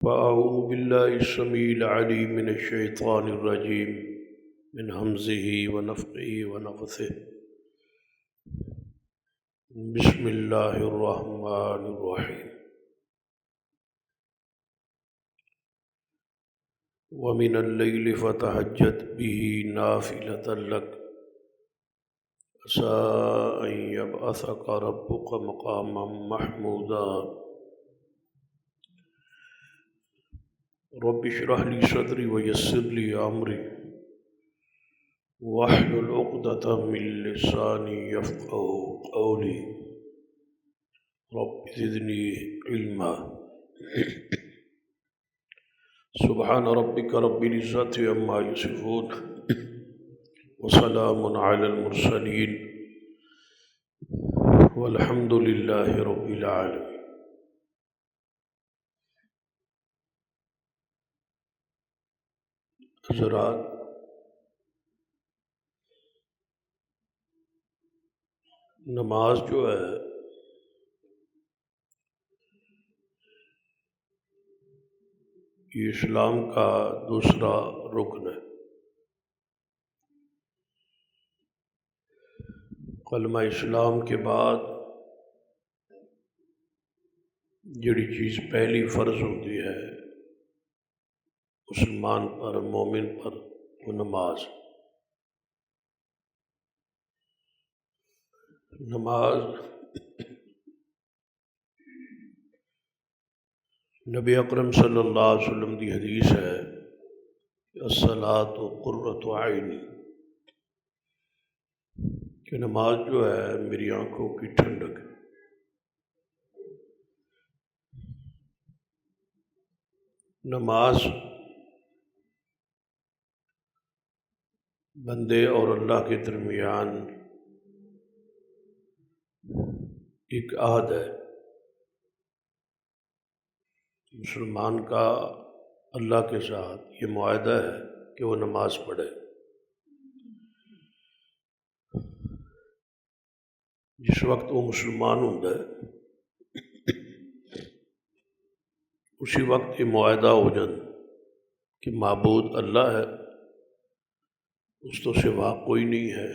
فأعوذ بالله السميع العليم من الشيطان الرجيم من همزه ونفخه ونفثه. بسم الله الرحمن الرحيم. ومن الليل فتهجد به نافلة لك عسى أن يبعثك ربك مقاما محمودا. رب اشرح لي صدري ويسر لي أمري واحلل عقدة من لساني يفقهوا قولي. رب زدني علما. سبحان ربك رب العزة عما يصفون وسلام على المرسلين والحمد لله رب العالمين. حضرات، نماز جو ہے یہ اسلام کا دوسرا رکن ہے۔ کلمہ اسلام کے بعد جڑی چیز پہلی فرض ہوتی ہے مسلمان پر، مومن پر، وہ نماز۔ نماز نبی اکرم صلی اللہ علیہ وسلم کی حدیث ہے کہ الصلاۃ قرۃ عینی، کہ نماز جو ہے میری آنکھوں کی ٹھنڈک ہے۔ نماز بندے اور اللہ کے درمیان ایک عہد ہے، مسلمان کا اللہ کے ساتھ یہ معاہدہ ہے کہ وہ نماز پڑھے۔ جس وقت وہ مسلمان ہوتا ہے اسی وقت یہ معاہدہ ہو جاتا کہ معبود اللہ ہے، اس تو سوا کوئی نہیں ہے،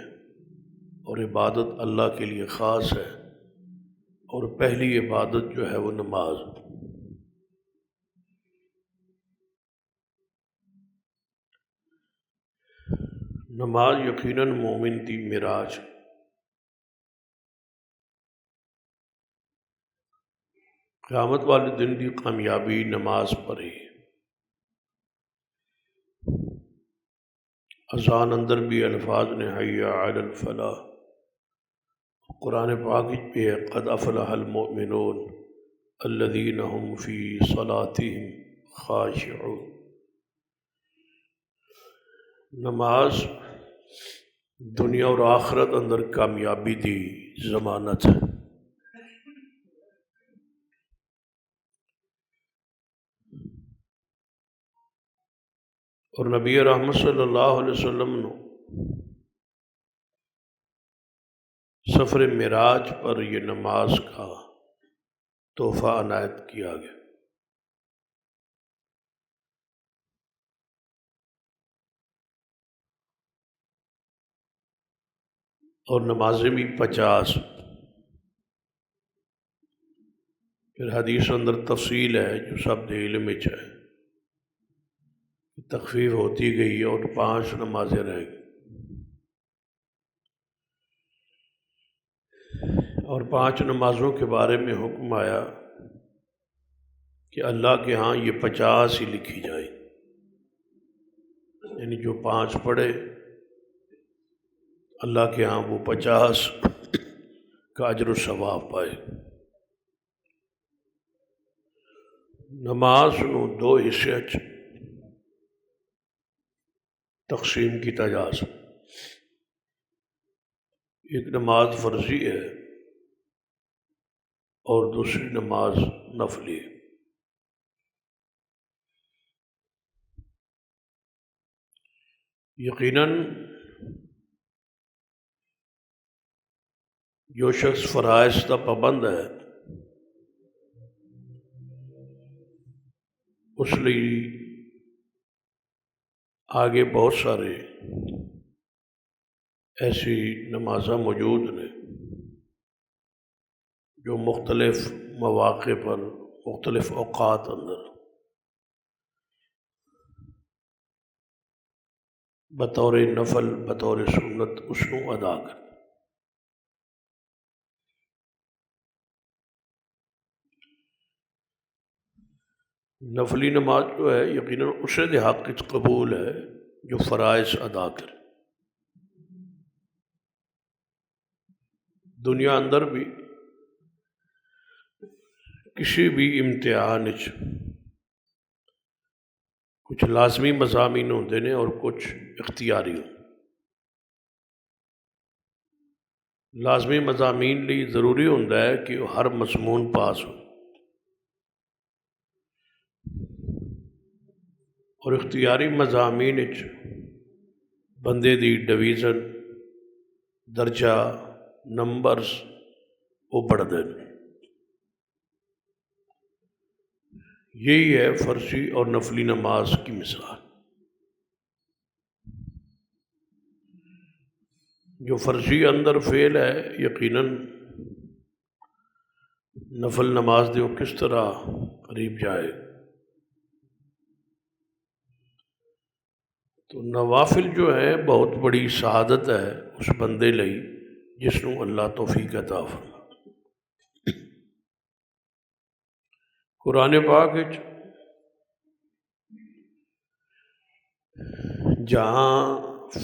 اور عبادت اللہ کے لیے خاص ہے، اور پہلی عبادت جو ہے وہ نماز۔ نماز یقیناً مومن کی معراج۔ قیامت والے دن کی کامیابی نماز پر ہی۔ اذان اندر بھی الفاظ نے حی علی الفلاح، قرآن پاک بھی ہے قد افلح المؤمنون الذین هم فی صلاتهم خاشعون۔ نماز دنیا اور آخرت اندر کامیابی دی ضمانت ہے۔ اور نبی رحمت صلی اللہ علیہ وسلم نے سفر معراج پر یہ نماز کا تحفہ عنایت کیا گیا۔ اور نمازیں بھی 50۔ پھر حدیث اندر تفصیل ہے جو سب دے علم وچ ہے، تخفیف ہوتی گئی اور 5 نمازیں رہ گئی، اور 5 نمازوں کے بارے میں حکم آیا کہ اللہ کے ہاں یہ 50 ہی لکھی جائیں، یعنی جو 5 پڑھے اللہ کے ہاں وہ 50 کا اجر و ثواب پائے۔ نماز نو 2 حصے تقسیم کیتا جا سکتا۔ ایک نماز فرضی ہے اور دوسری نماز نفلی ہے۔ یقیناً جو شخص فرائض کا پابند ہے اس لیے آگے بہت سارے ایسی نمازاں موجود نے جو مختلف مواقع پر مختلف اوقات اندر بطور نفل بطور سنت اس کو ادا کر. نفلی نماز جو ہے یقیناً اسے دے حق وچ قبول ہے جو فرائض ادا کرے. دنیا اندر بھی کسی بھی امتحان وچ کچھ لازمی مضامین ہوندے نے اور کچھ اختیاری ہوں. لازمی مضامین ਲਈ ضروری ਹੁੰਦਾ ہے کہ ہر مضمون پاس ہو اور اختیاری مضامین وچ بندے دی ڈویژن درجہ نمبرز وہ بڑھتے ہیں. یہی ہے فرضی اور نفلی نماز کی مثال. جو فرضی اندر فعل ہے یقیناً نفل نماز دے وہ کس طرح قریب جائے. تو نوافل جو ہے بہت بڑی سعادت ہے اس بندے لئی جس نوں اللہ توفیق عطا فرمائے. قرآن پاک وچ جہاں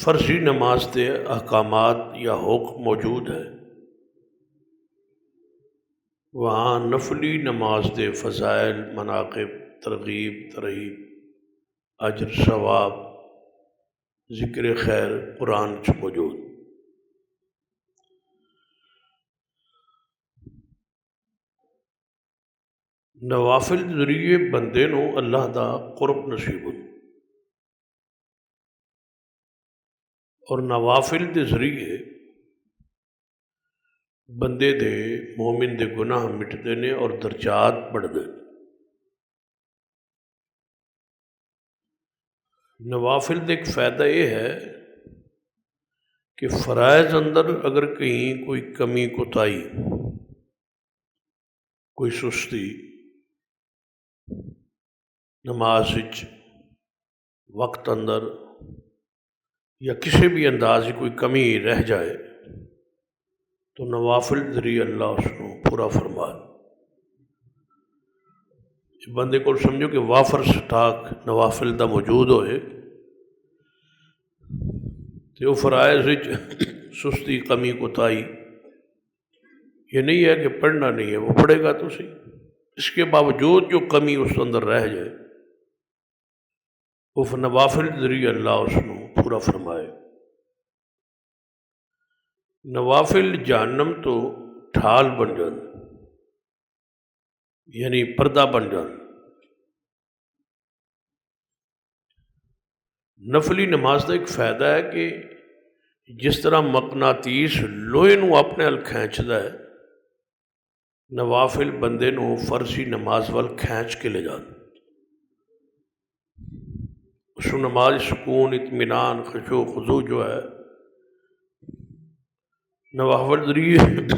فرضی نماز کے احکامات یا حکم موجود ہے وہاں نفلی نماز کے فضائل مناقب ترغیب ترہیب اجر ثواب ذکر خیر قرآن وچ موجود. نوافل کے ذریعے بندے نو اللہ دا قرب نصیب ہو اور نوافل کے ذریعے بندے دے مومن دے گناہ مٹتے ہیں اور درجات بڑھتے ہیں. نوافل کا ایک فائدہ یہ ہے کہ فرائض اندر اگر کہیں کوئی کمی کوتاہی کوئی سستی نماز وچ وقت اندر یا کسی بھی انداز کی کوئی کمی رہ جائے تو نوافل ذریعے اللہ اس کو پورا فرما. بندے کو سمجھو کہ وافر سٹاک نوافل دا موجود ہوئے تو وہ فرائض وچ سستی کمی کوتاہی یہ نہیں ہے کہ پڑھنا نہیں ہے وہ پڑھے گا تو صحیح. اس کے باوجود جو کمی اس اندر رہ جائے وہ نوافل ذریعے اللہ اس کو پورا فرمائے. نوافل جہنم تو ڈھال بن جان یعنی پردہ بن جان. نفلی نماز کا ایک فائدہ ہے کہ جس طرح مقناطیس لوہے نو اپنے ال کھینچتا ہے نوافل بندے نو فرضی نماز وال کھینچ کے لے جان. اس نماز سکون اطمینان خشوع خضوع جو ہے نوافل ذریعے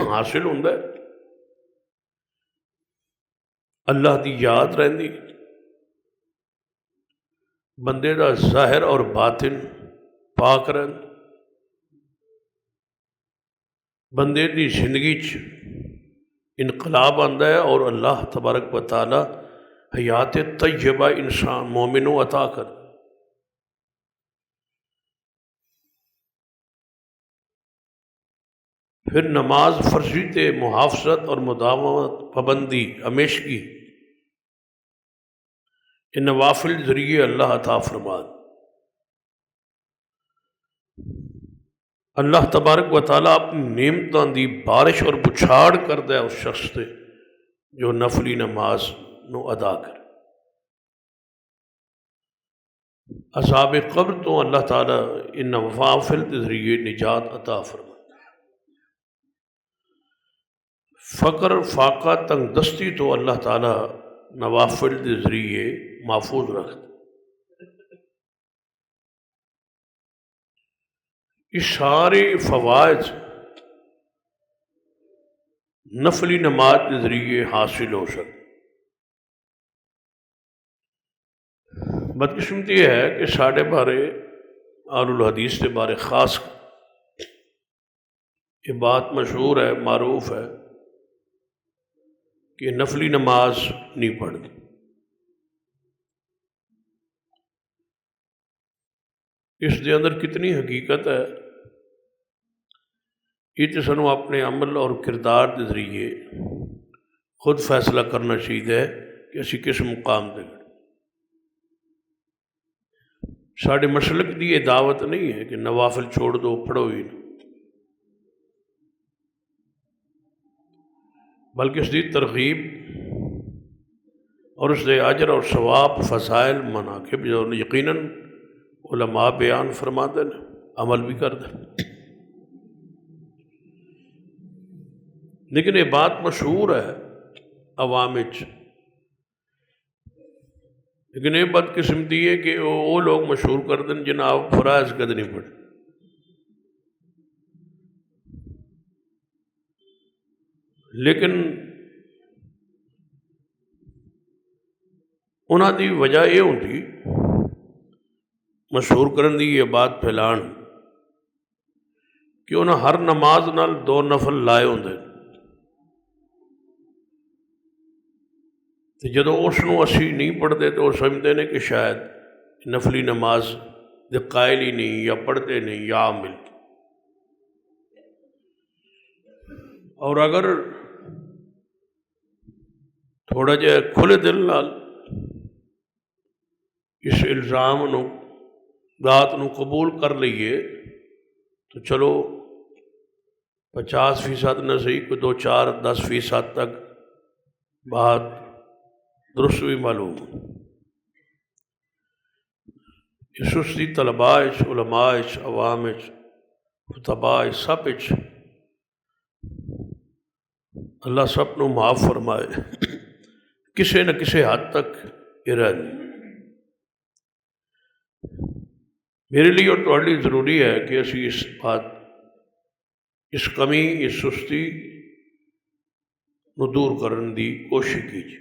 حاصل ہوتا ہے. اللہ دی یاد رہندی بندے دا ظاہر اور باطن پاک رہن بندے دی زندگی چ انقلاب آندا ہے اور اللہ تبارک و تعالی حیات طیبہ انسان مومنوں عطا کر. پھر نماز فرضی تے محافظت اور مداومت پابندی ہمیشگی ان نوافل ذریعے اللہ عطا فرما. اللہ تبارک و تعالیٰ اپنی نعمتاں دی بارش اور بچھاڑ کردا ہے اس شخص تے جو نفلی نماز نو ادا کرے. عذاب قبر تو اللہ تعالیٰ ان نوافل کے ذریعے نجات عطا فرما. فقر فاقہ تنگ دستی تو اللہ تعالیٰ نوافل کے ذریعے محفوظ رکھتا۔ یہ سارے فوائد نفلی نماز کے ذریعے حاصل ہو سکتے۔ بدقسمتی یہ ہے کہ ساڑھے بارے اہل الحدیث کے بارے خاص یہ بات مشہور ہے، معروف ہے کہ نفلی نماز نہیں پڑھتی۔ اس دے اندر کتنی حقیقت ہے یہ تو سانوں اپنے عمل اور کردار کے ذریعے خود فیصلہ کرنا چاہیے کہ اسی کس مقام تے گئے۔ ساڑھے مسلک دی یہ دعوت نہیں ہے کہ نوافل چھوڑ دو، پڑھو ہی نہ، بلکہ اس دی ترغیب اور اس دے اجر اور ثواب، فضائل، مناقب جو یقیناً علماء بیان فرما دیں، عمل بھی کر دیں۔ لیکن یہ بات مشہور ہے عوام وچ، لیکن یہ بدقسمتی ہے کہ وہ لوگ مشہور کر دیں جناب فرائض کد نہیں پڑھے۔ لیکن انہاں دی وجہ یہ ہوتی مشہور کرن دی یہ بات پھیلان کہ انہاں ہر نماز نال 2 نفل لائے ہوندے، تو جدوں اس نو اسی نہیں پڑھتے تو وہ سمجھتے ہیں کہ شاید نفلی نماز دے قائل ہی نہیں، یا پڑھتے نہیں، یا عامل۔ اور اگر تھوڑا جہا کھلے دل نال اس الزام نو، بات نو قبول کر لئیے تو چلو 50% نہ صحیح، کوئی 2 4 10% تک بات درست بھی معلوم۔ یہ سستی طلباء، علماء، عوام، خطباء، سب اللہ سب نو معاف فرمائے، کسی نہ کسی حد تک یہ رہنی۔ میرے لیے اور تہاڈے لیے ضروری ہے کہ اسی اس بات، اس کمی، اس سستی نو دور کرنے دی کوشش کیجیے،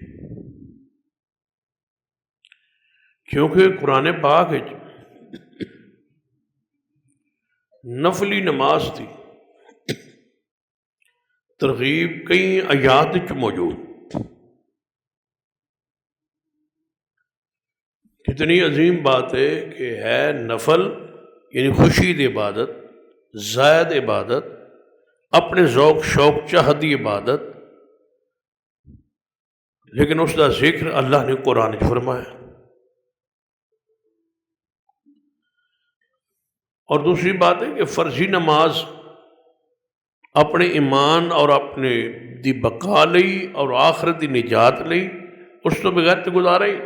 کیونکہ قرآن پاک نفلی نماز دی ترغیب کئی آیات وچ موجود۔ کتنی عظیم بات ہے کہ ہے نفل، یعنی خوشی دی عبادت، زائد عبادت، اپنے ذوق شوق چاہت دی عبادت، لیکن اس کا ذکر اللہ نے قرآن وچ فرمایا۔ اور دوسری بات ہے کہ فرضی نماز اپنے ایمان اور اپنے دی بقا لئی اور آخرت دی نجات لئی اس تو بغیر تے گزارا ہی۔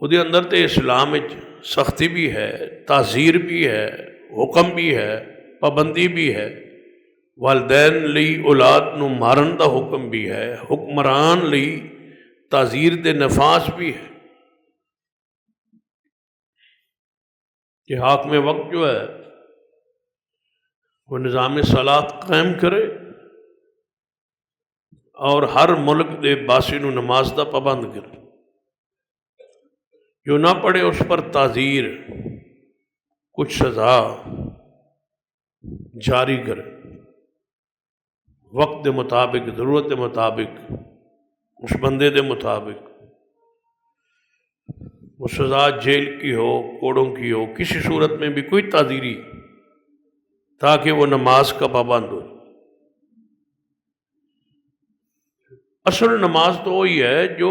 وہ دے اندر تے اسلام وچ سختی بھی ہے، تعزیر بھی ہے، حکم بھی ہے، پابندی بھی ہے، والدین لئی اولاد نو مارن دا حکم بھی ہے، حکمران لئی تعزیر دے نفاذ بھی ہے کہ حاکم وقت جو ہے وہ نظام صلاۃ قائم کرے اور ہر ملک دے باسی نو نماز دا پابند کرے، جو نہ پڑھے اس پر تعزیر، کچھ سزا جاری کرے، وقت دے مطابق، ضرورت دے مطابق، اس بندے دے مطابق۔ وہ سزا جیل کی ہو، کوڑوں کی ہو، کسی صورت میں بھی کوئی تعزیری، تاکہ وہ نماز کا پابند ہو۔ اصل نماز تو وہی ہے جو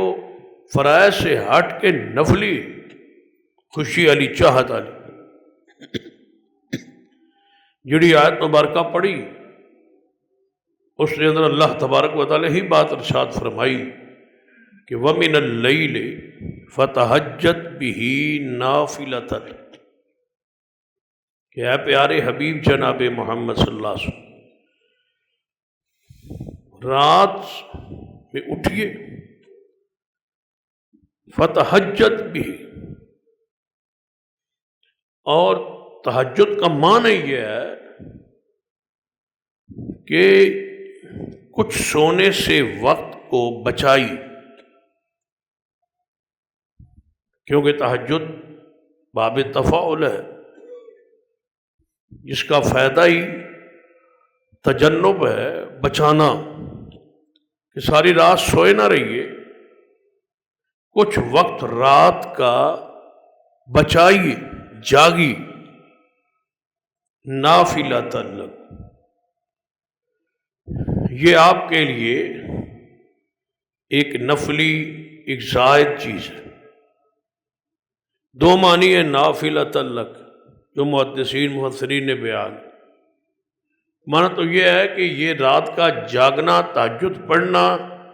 فرائض سے ہٹ کے نفلی خوشی علی، چاہت علی، جڑی آیت مبارکہ پڑھی اس نے اندر اللہ تبارک و تعالی ہی بات ارشاد فرمائی کہ وَمِنَ اللَّيْلِ فَتَہَجَّدْ بِهِ نَافِلَةً، کہ اے پیارے حبیب جناب محمد صلی اللہ علیہ وسلم، رات میں اٹھیے، فتہجد بھی، اور تہجد کا معنی یہ ہے کہ کچھ سونے سے وقت کو بچائی، کیونکہ تہجد باب تفاعل ہے، جس کا فائدہ ہی تجنب ہے، بچانا، کہ ساری رات سوئے نہ رہیے، کچھ وقت رات کا بچائیے، جاگی، نافلۃ لک، یہ آپ کے لیے ایک نفلی، ایک زائد چیز ہے۔ دو معنی ہے نافلۃ لک جو محدثین مفسرین نے بیان، معنی تو یہ ہے کہ یہ رات کا جاگنا، تہجد پڑھنا،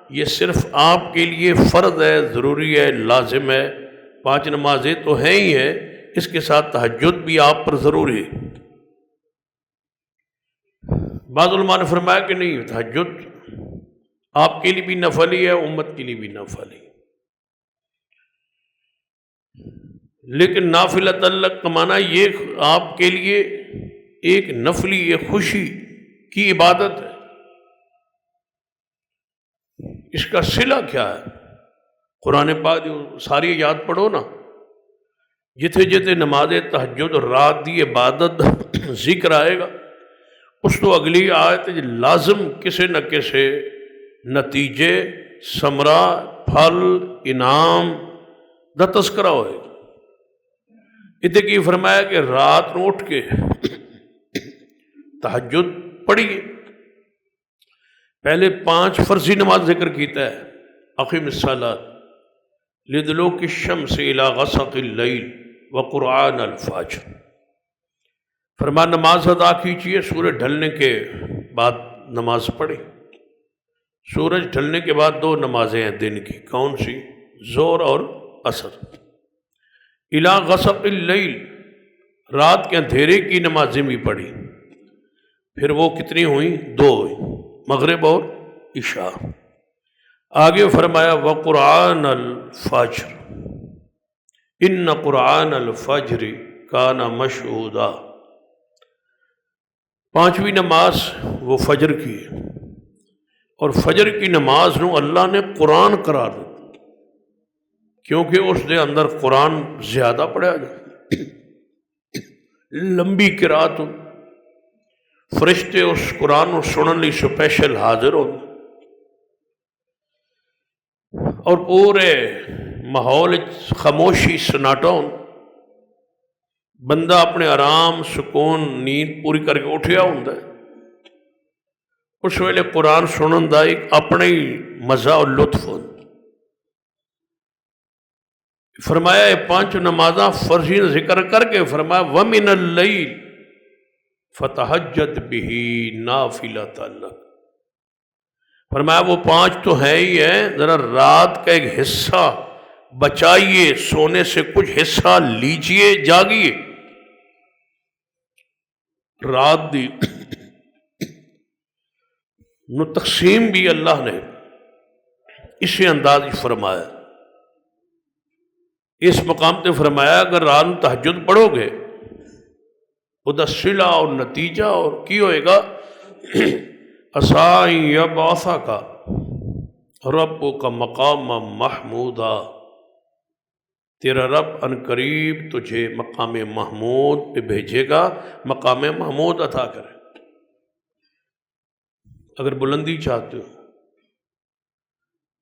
یہ صرف آپ کے لیے فرض ہے، ضروری ہے، لازم ہے، 5 نمازیں تو ہیں ہی ہیں، اس کے ساتھ تہجد بھی آپ پر ضروری ہے۔ بعض علماء نے فرمایا کہ نہیں، تہجد آپ کے لیے بھی نفل ہی ہے، امت کے لیے بھی نفل ہی، لیکن نافلۃ لک کا معنی یہ آپ کے لیے ایک نفلی، ایک خوشی کی عبادت ہے۔ اس کا صلہ کیا ہے؟ قرآن پاک ساری یاد پڑھو نا، جتھے جتھے نماز تہجد اور رات دی عبادت ذکر آئے گا، اس تو اگلی آیت لازم کسے نہ کسے نتیجے، ثمرہ، پھل، انعام دا تذکرہ ہوئے گا۔ اتنے کی فرمایا کہ رات نو اٹھ کے تہجد پڑھیے۔ پہلے 5 فرضی نماز ذکر کیتا ہے، اقیم الصلاۃ لدلوک الشمس الی غسق اللیل وقرآن الفجر، فرما نماز ادا کیجیے، سورج ڈھلنے کے بعد نماز پڑھیں۔ سورج ڈھلنے کے بعد 2 نمازیں ہیں دن کی، کون سی؟ ظہر اور عصر۔ الی غسق اللیل، رات کے اندھیرے کی نمازیں بھی پڑھی، پھر وہ کتنی ہوئیں؟ 2 ہوئیں، مغرب اور عشاء۔ آگے فرمایا وقرآن الفجر ان قرآن الفجر کان مشہودا، 5ویں نماز وہ فجر کی ہے، اور فجر کی نماز نو اللہ نے قرآن قرار دیا، کیونکہ اس دے اندر قرآن زیادہ پڑھا جائے، لمبی قرات ہو، فرشتے اس قرآن کو سنن لی سپیشل حاضر ہو، اور پورے ماحول خاموشی سناٹا ہو، بندہ اپنے آرام، سکون، نیند پوری کر کے اٹھیا ہوتا ہے، اس ویلے قرآن سنن دا ایک اپنے ہی مزہ اور لطف ہو۔ فرمایا یہ 5 نمازاں فرضی ذکر کر کے فرمایا وَمِنَ اللَّيْلِ فَتَہَجَّدْ بِهِ نَافِلَةً لَكَ، فرمایا وہ 5 تو ہیں ہی ہیں، ذرا رات کا ایک حصہ بچائیے، سونے سے کچھ حصہ لیجئے، جاگیے۔ رات دی نو تقسیم بھی اللہ نے اسی انداز ہی فرمایا۔ اس مقام تے فرمایا اگر رات میں تہجد پڑھو گے، خدا صلہ اور نتیجہ اور کی ہوئے گا، عَسَىٰ أَن يَبْعَثَكَ رَبُّكَ مَقَامًا مَحْمُودًا، تیرا رب ان قریب تجھے مقام محمود پہ بھیجے گا، مقام محمود عطا کرے۔ اگر بلندی چاہتے ہو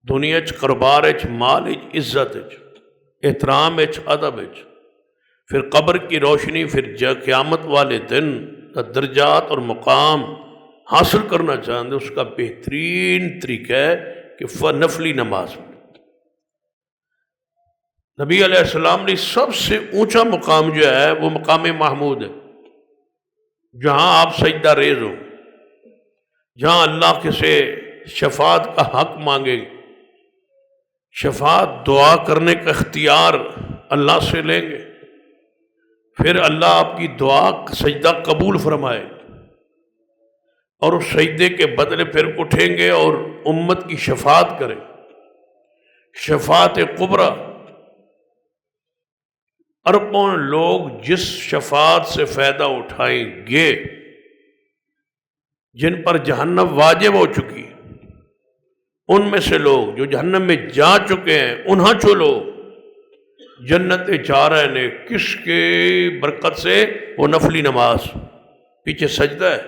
دنیا چ، کاروبار چ، مال چ، عزت چ، احترام چ، ادب چ، پھر قبر کی روشنی، پھر قیامت والے دن کا درجات اور مقام حاصل کرنا چاہتے، اس کا بہترین طریقہ ہے کہ نفلی نماز پڑھیں۔ نبی علیہ السلام نے سب سے اونچا مقام جو ہے وہ مقام محمود ہے، جہاں آپ سجدہ ریز ہو، جہاں اللہ کے سے شفاعت کا حق مانگے، شفاعت دعا کرنے کا اختیار اللہ سے لیں گے، پھر اللہ آپ کی دعا سجدہ قبول فرمائے، اور اس سجدے کے بدلے پھر اٹھیں گے اور امت کی شفاعت کریں، شفاعت کبریٰ۔ اربوں لوگ جس شفاعت سے فائدہ اٹھائیں گے، جن پر جہنم واجب ہو چکی، ان میں سے لوگ جو جہنم میں جا چکے ہیں، انہاں چو لوگ جنت جا رہے نے کس کے برکت سے؟ وہ نفلی نماز، پیچھے سجدہ ہے،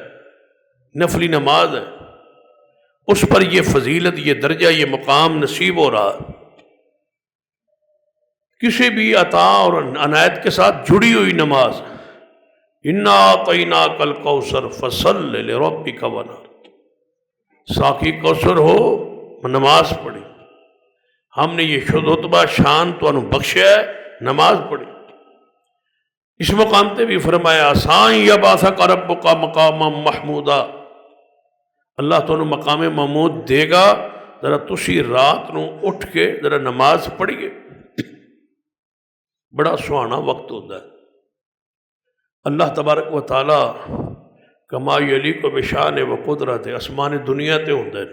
نفلی نماز ہے، اس پر یہ فضیلت، یہ درجہ، یہ مقام نصیب ہو رہا ہے۔ کسی بھی عطا اور عنایت کے ساتھ جڑی ہوئی نماز، انا اعطیناک الکوثر فصل لربک وانحر، ساقی کوثر ہو، نماز پڑھی۔ ہم نے یہ شدھتبہ شان تو انہوں بخشیا ہے، نماز پڑھی۔ اس مقام تے بھی فرمایا آسان یبعثک ربک مقاما محمودا، اللہ تو انہوں مقام محمود دے گا، ذرا تسی رات نو اٹھ کے ذرا نماز پڑھیے، بڑا سہانا وقت ہوتا ہے۔ اللہ تبارک و تعالی کما یلیق بشان و قدرت اسمان دنیا تے ہوندے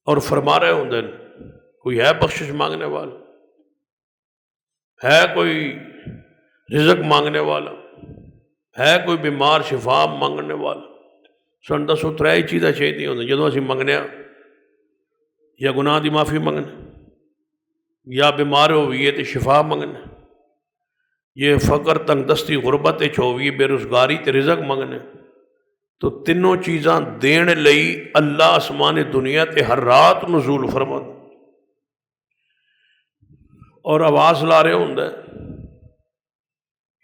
اور فرما رہے ہوندے، کوئی ہے بخشش مانگنے والا، ہے کوئی رزق مانگنے والا، ہے کوئی بیمار شفا مانگنے والا؟ سن دسو ترے ہی چیزاں چاہیے ہوندی جدوں اسی منگنے، یا گناہ دی معافی منگنے، یا بیمار ہوئیے تے شفا منگنے، یہ فقر تنگ دستی غربت ہوئیے بے روزگاری تے رزق منگنے۔ تو تینوں چیزاں دین لئی اللہ آسمان دنیا تے ہر رات نزول فرماتا اور آواز لا رہے ہوں،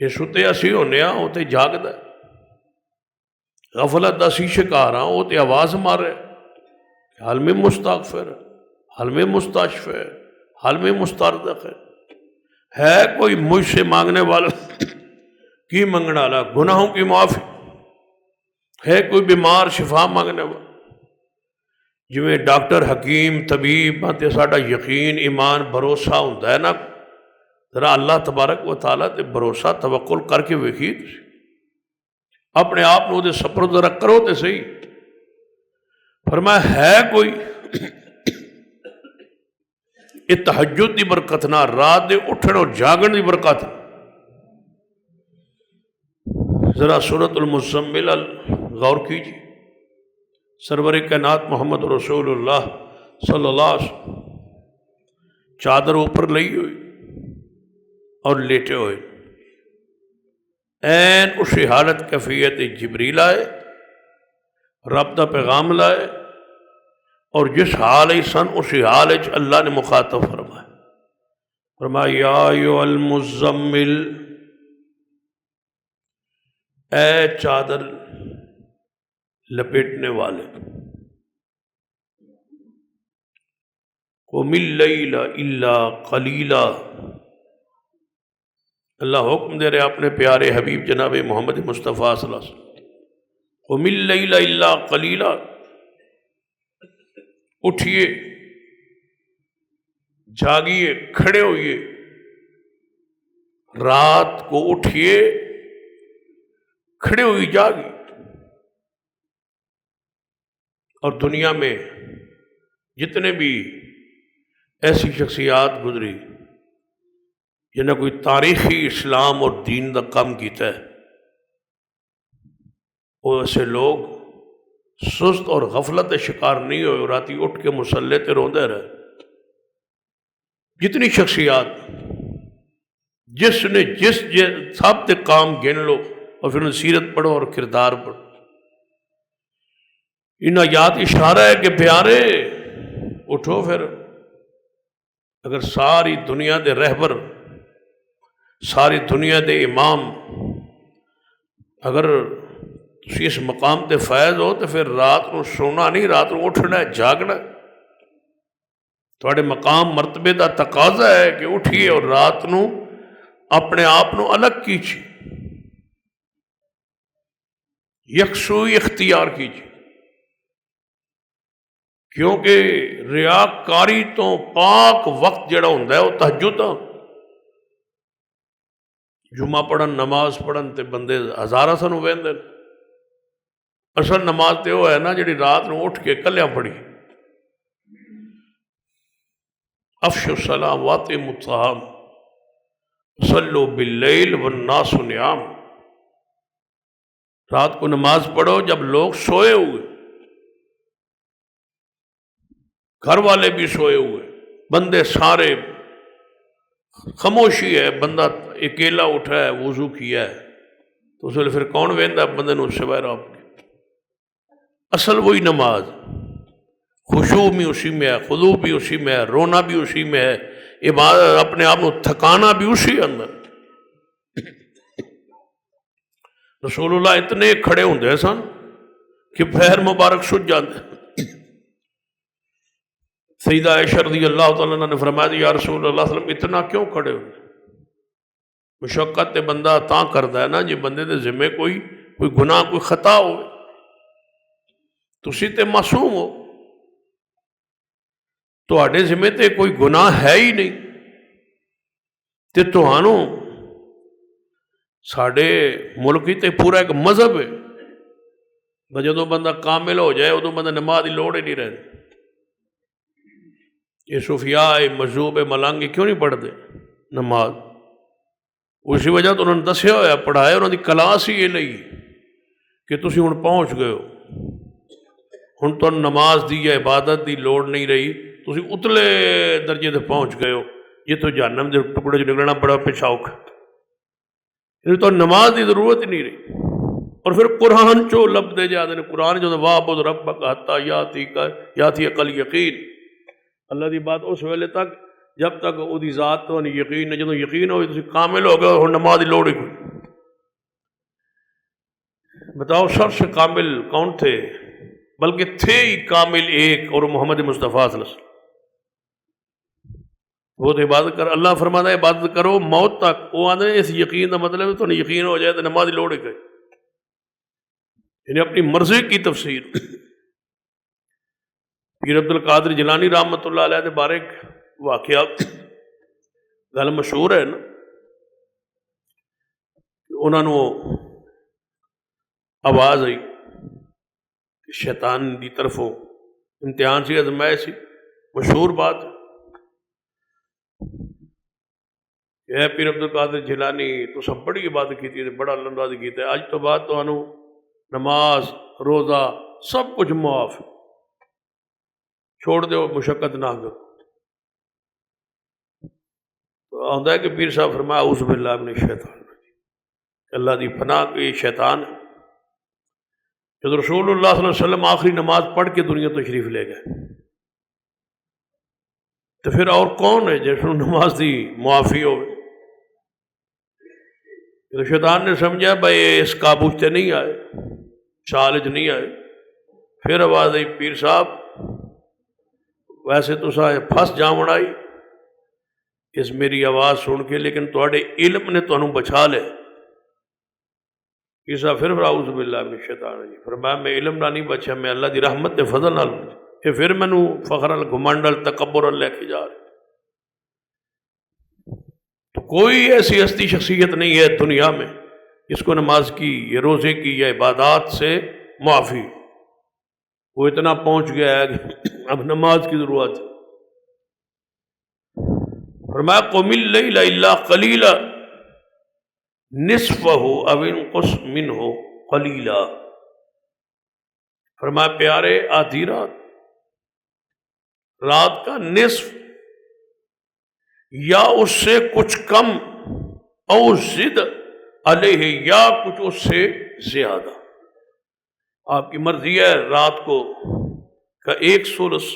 یہ ستے اسی ہونے ہاں، وہ تے جاگدا ہے، غفلت دا اسی شکار ہاں، وہ تے آواز مار رہے، حل میں مستغفر، حل میں مستشفع، حل میں مسترزق ہے کوئی مجھ سے مانگنے والا؟ کی منگنا والا؟ گناہوں کی معافی ہے کوئی بیمار شفا مانگنے والا؟ جویں ڈاکٹر حکیم طبیب تے ساڈا یقین ایمان بھروسہ ہوتا ہے نا، ذرا اللہ تبارک و تعالیٰ تے بھروسہ توکل کر کے ویکھی، اپنے آپ نو دے سپرد ذرا کرو تے صحیح۔ فرمایا ہے کوئی، یہ تہجد دی برکت نہ، رات دے اٹھن اور جاگن دی برکت۔ ذرا سورۃ المزمل غور کیجیے، سرور کائنات محمد رسول اللہ صلی اللہ علیہ وسلم چادر اوپر لئی ہوئی اور لیٹے ہوئے، این اسی حالت کیفیت جبریل آئے، رب دا پیغام لائے، اور جس حال ہی سن اسی حال وچ اللہ نے مخاطب فرمایا یا ایھا المزمل، اے چادر لپیٹنے والے، قم اللیل الا قلیلا، اللہ حکم دے رہے اپنے پیارے حبیب جناب محمد مصطفیٰ صلی اللہ علیہ وسلم، قم اللیل الا قلیلا، اٹھیے، جاگیے، کھڑے ہوئیے، رات کو اٹھیے، کھڑے ہوئی جاگی۔ اور دنیا میں جتنے بھی ایسی شخصیات گزری جنہیں کوئی تاریخی اسلام اور دین دا کام کیتا ہے، وہ ایسے لوگ سست اور غفلت شکار نہیں ہوئے، راتی اٹھ کے مصلے تے روندے رہے۔ جتنی شخصیات جس نے جس سب تے کام گن لو اور پھر سیرت پڑھو اور کردار پڑھو، ان آیات اشارہ ہے کہ پیارے اٹھو۔ پھر اگر ساری دنیا دے رہبر، ساری دنیا دے امام، اگر تسی اس مقام تے فائز ہو تو پھر رات نو سونا نہیں، رات نو اٹھنا ہے، جاگنا ہے۔ تھوڑے مقام مرتبے دا تقاضا ہے کہ اٹھیے اور رات نو اپنے آپ نو الگ کیجیے، یکسوئی اختیار کیجیے، کیونکہ ریاکاری تو پاک وقت جڑا ہوندا ہے وہ تہجد ہے۔ جمعہ پڑھن، نماز پڑھن تے بندے ہزاراں سن ویندے، اصل نماز تو وہ ہے نا جی رات نو اٹھ کے کلیاں پڑھی، افشوا السلام واطعموا الطعام صلوا باللیل والناس نیام، رات کو نماز پڑھو جب لوگ سوئے ہوئے، گھر والے بھی سوئے ہوئے، بندے سارے، خاموشی ہے، بندہ اکیلا اٹھا ہے، وضو کیا ہے، تو اس ویلے پھر کون ویندا بندے نو سوائے رب کے؟ اصل وہی نماز، خشوع بھی اسی میں ہے، خضوع بھی اسی میں ہے، رونا بھی اسی میں ہے، عبادت اپنے آپ کو تھکانا بھی اسی اندر۔ رسول اللہ اتنے کھڑے ہوندے سن کہ پیر مبارک سج جاندے۔ سیدہ عائشہ رضی اللہ تعالیٰ عنہ نے فرمایا یا رسول اللہ صلی اللہ علیہ وسلم اتنا کیوں کھڑے ہوندے؟ مشقت تے بندہ تاں کردا ہے نا جی بندے دے ذمے کوئی گناہ کوئی خطا ہوئے، تسی تے معصوم ہو، تہاڈے ذمے تے کوئی گناہ ہے ہی نہیں، تے تہانوں ساڈے ملک ہی تے پورا ایک مذہب ہے، جدوں بندہ کامل ہو جائے ادوں بندہ نماز دی لوڑ ہی نہیں رہتی۔ یہ صوفیاء مجذوب ملنگ کیوں نہیں پڑھتے نماز؟ اسی وجہ تو انہوں نے دسیا ہوا پڑھایا، انہوں نے کلاس ہی یہ لئی کہ تسی ہن پہنچ گئے ہو، ہن تو نماز دی یا عبادت دی لوڑ نہیں رہی، تسی اتلے درجے تے پہنچ گئے ہو، یہ تو جہنم دے ٹکڑے چ نکلنا بڑا پیچھاؤک، تو نماز دی ضرورت ہی نہیں رہی۔ اور پھر قرآن چو لبدے جاتے ہیں، قرآن جو وَاعْبُدْ رَبَّكَ حَتَّىٰ یَأْتِیَکَ الْیَقِین، اللہ دی بات اس ویلے تک جب تک وہ دی ذات تو یقین، جب یقین ہوئی تو کامل ہو گئے اور نماز لوڑ ہی کوئی۔ بتاؤ سب سے کامل کون تھے؟ بلکہ تھے ہی کامل ایک، اور محمد مصطفیٰ صلی اللہ علیہ وسلم۔ وہ تو عبادت کر، اللہ فرماتا ہے عبادت کرو موت تک، وہ آتے ہیں اس یقین کا مطلب ہے تو یقین ہو جائے تو نماز لوڑ ہی گئی، یعنی اپنی مرضی کی تفسیر۔ پیر عبد القادر جیلانی رحمۃ اللہ علیہ کے بارے واقعہ گل مشہور ہے نا، انہوں نے آواز آئی شیطان دی طرفوں، امتحان سی، آزمائش سی، مشہور بات ہے پیر عبد القادر جیلانی تو سب بڑی عبادت کی تھی، بڑا اللہ کیتا ہے، اج تو بعد تو نماز روزہ سب کچھ معاف، چھوڑ دو مشقت نہ کرو۔ تو آتا ہے کہ پیر صاحب فرمایا اعوذ باللہ من الشیطان، اللہ دی پناہ کہ یہ شیطان ہے۔ جب رسول اللہ صلی اللہ علیہ وسلم آخری نماز پڑھ کے دنیا تشریف لے گئے تو پھر اور کون ہے جس نماز دی معافی ہو؟ تو شیطان نے سمجھا بھائی اس قابو سے نہیں آئے، چالج نہیں آئے، پھر آواز آئی پیر صاحب ویسے تو سارے پھنس جاون آئی اس میری آواز سن کے، لیکن تواڈے علم نے تانوں بچا لے۔ پیر صاحب پھر اعوذ باللہ من الشیطان الرجیم، فرمایا میں علم نہ نہیں بچا، میں اللہ دی رحمت تے فضل نال بچا، کہ پھر مینوں فخر گھمنڈ تکبر لے کے جا رہے۔ تو کوئی ایسی ہستی شخصیت نہیں ہے دنیا میں جس کو نماز کی یا روزے کی یا عبادات سے معافی، وہ اتنا پہنچ گیا ہے کہ اب نماز کی ضرورت ہے۔ فرمایا قم اللیل الا قلیلا نصفہ او انقص منہ قلیلا، فرمایا پیارے آدھی رات، رات کا نصف یا اس سے کچھ کم، او زد علیہ یا کچھ اس سے زیادہ، آپ کی مرضی ہے، رات کو کا ایک ثلث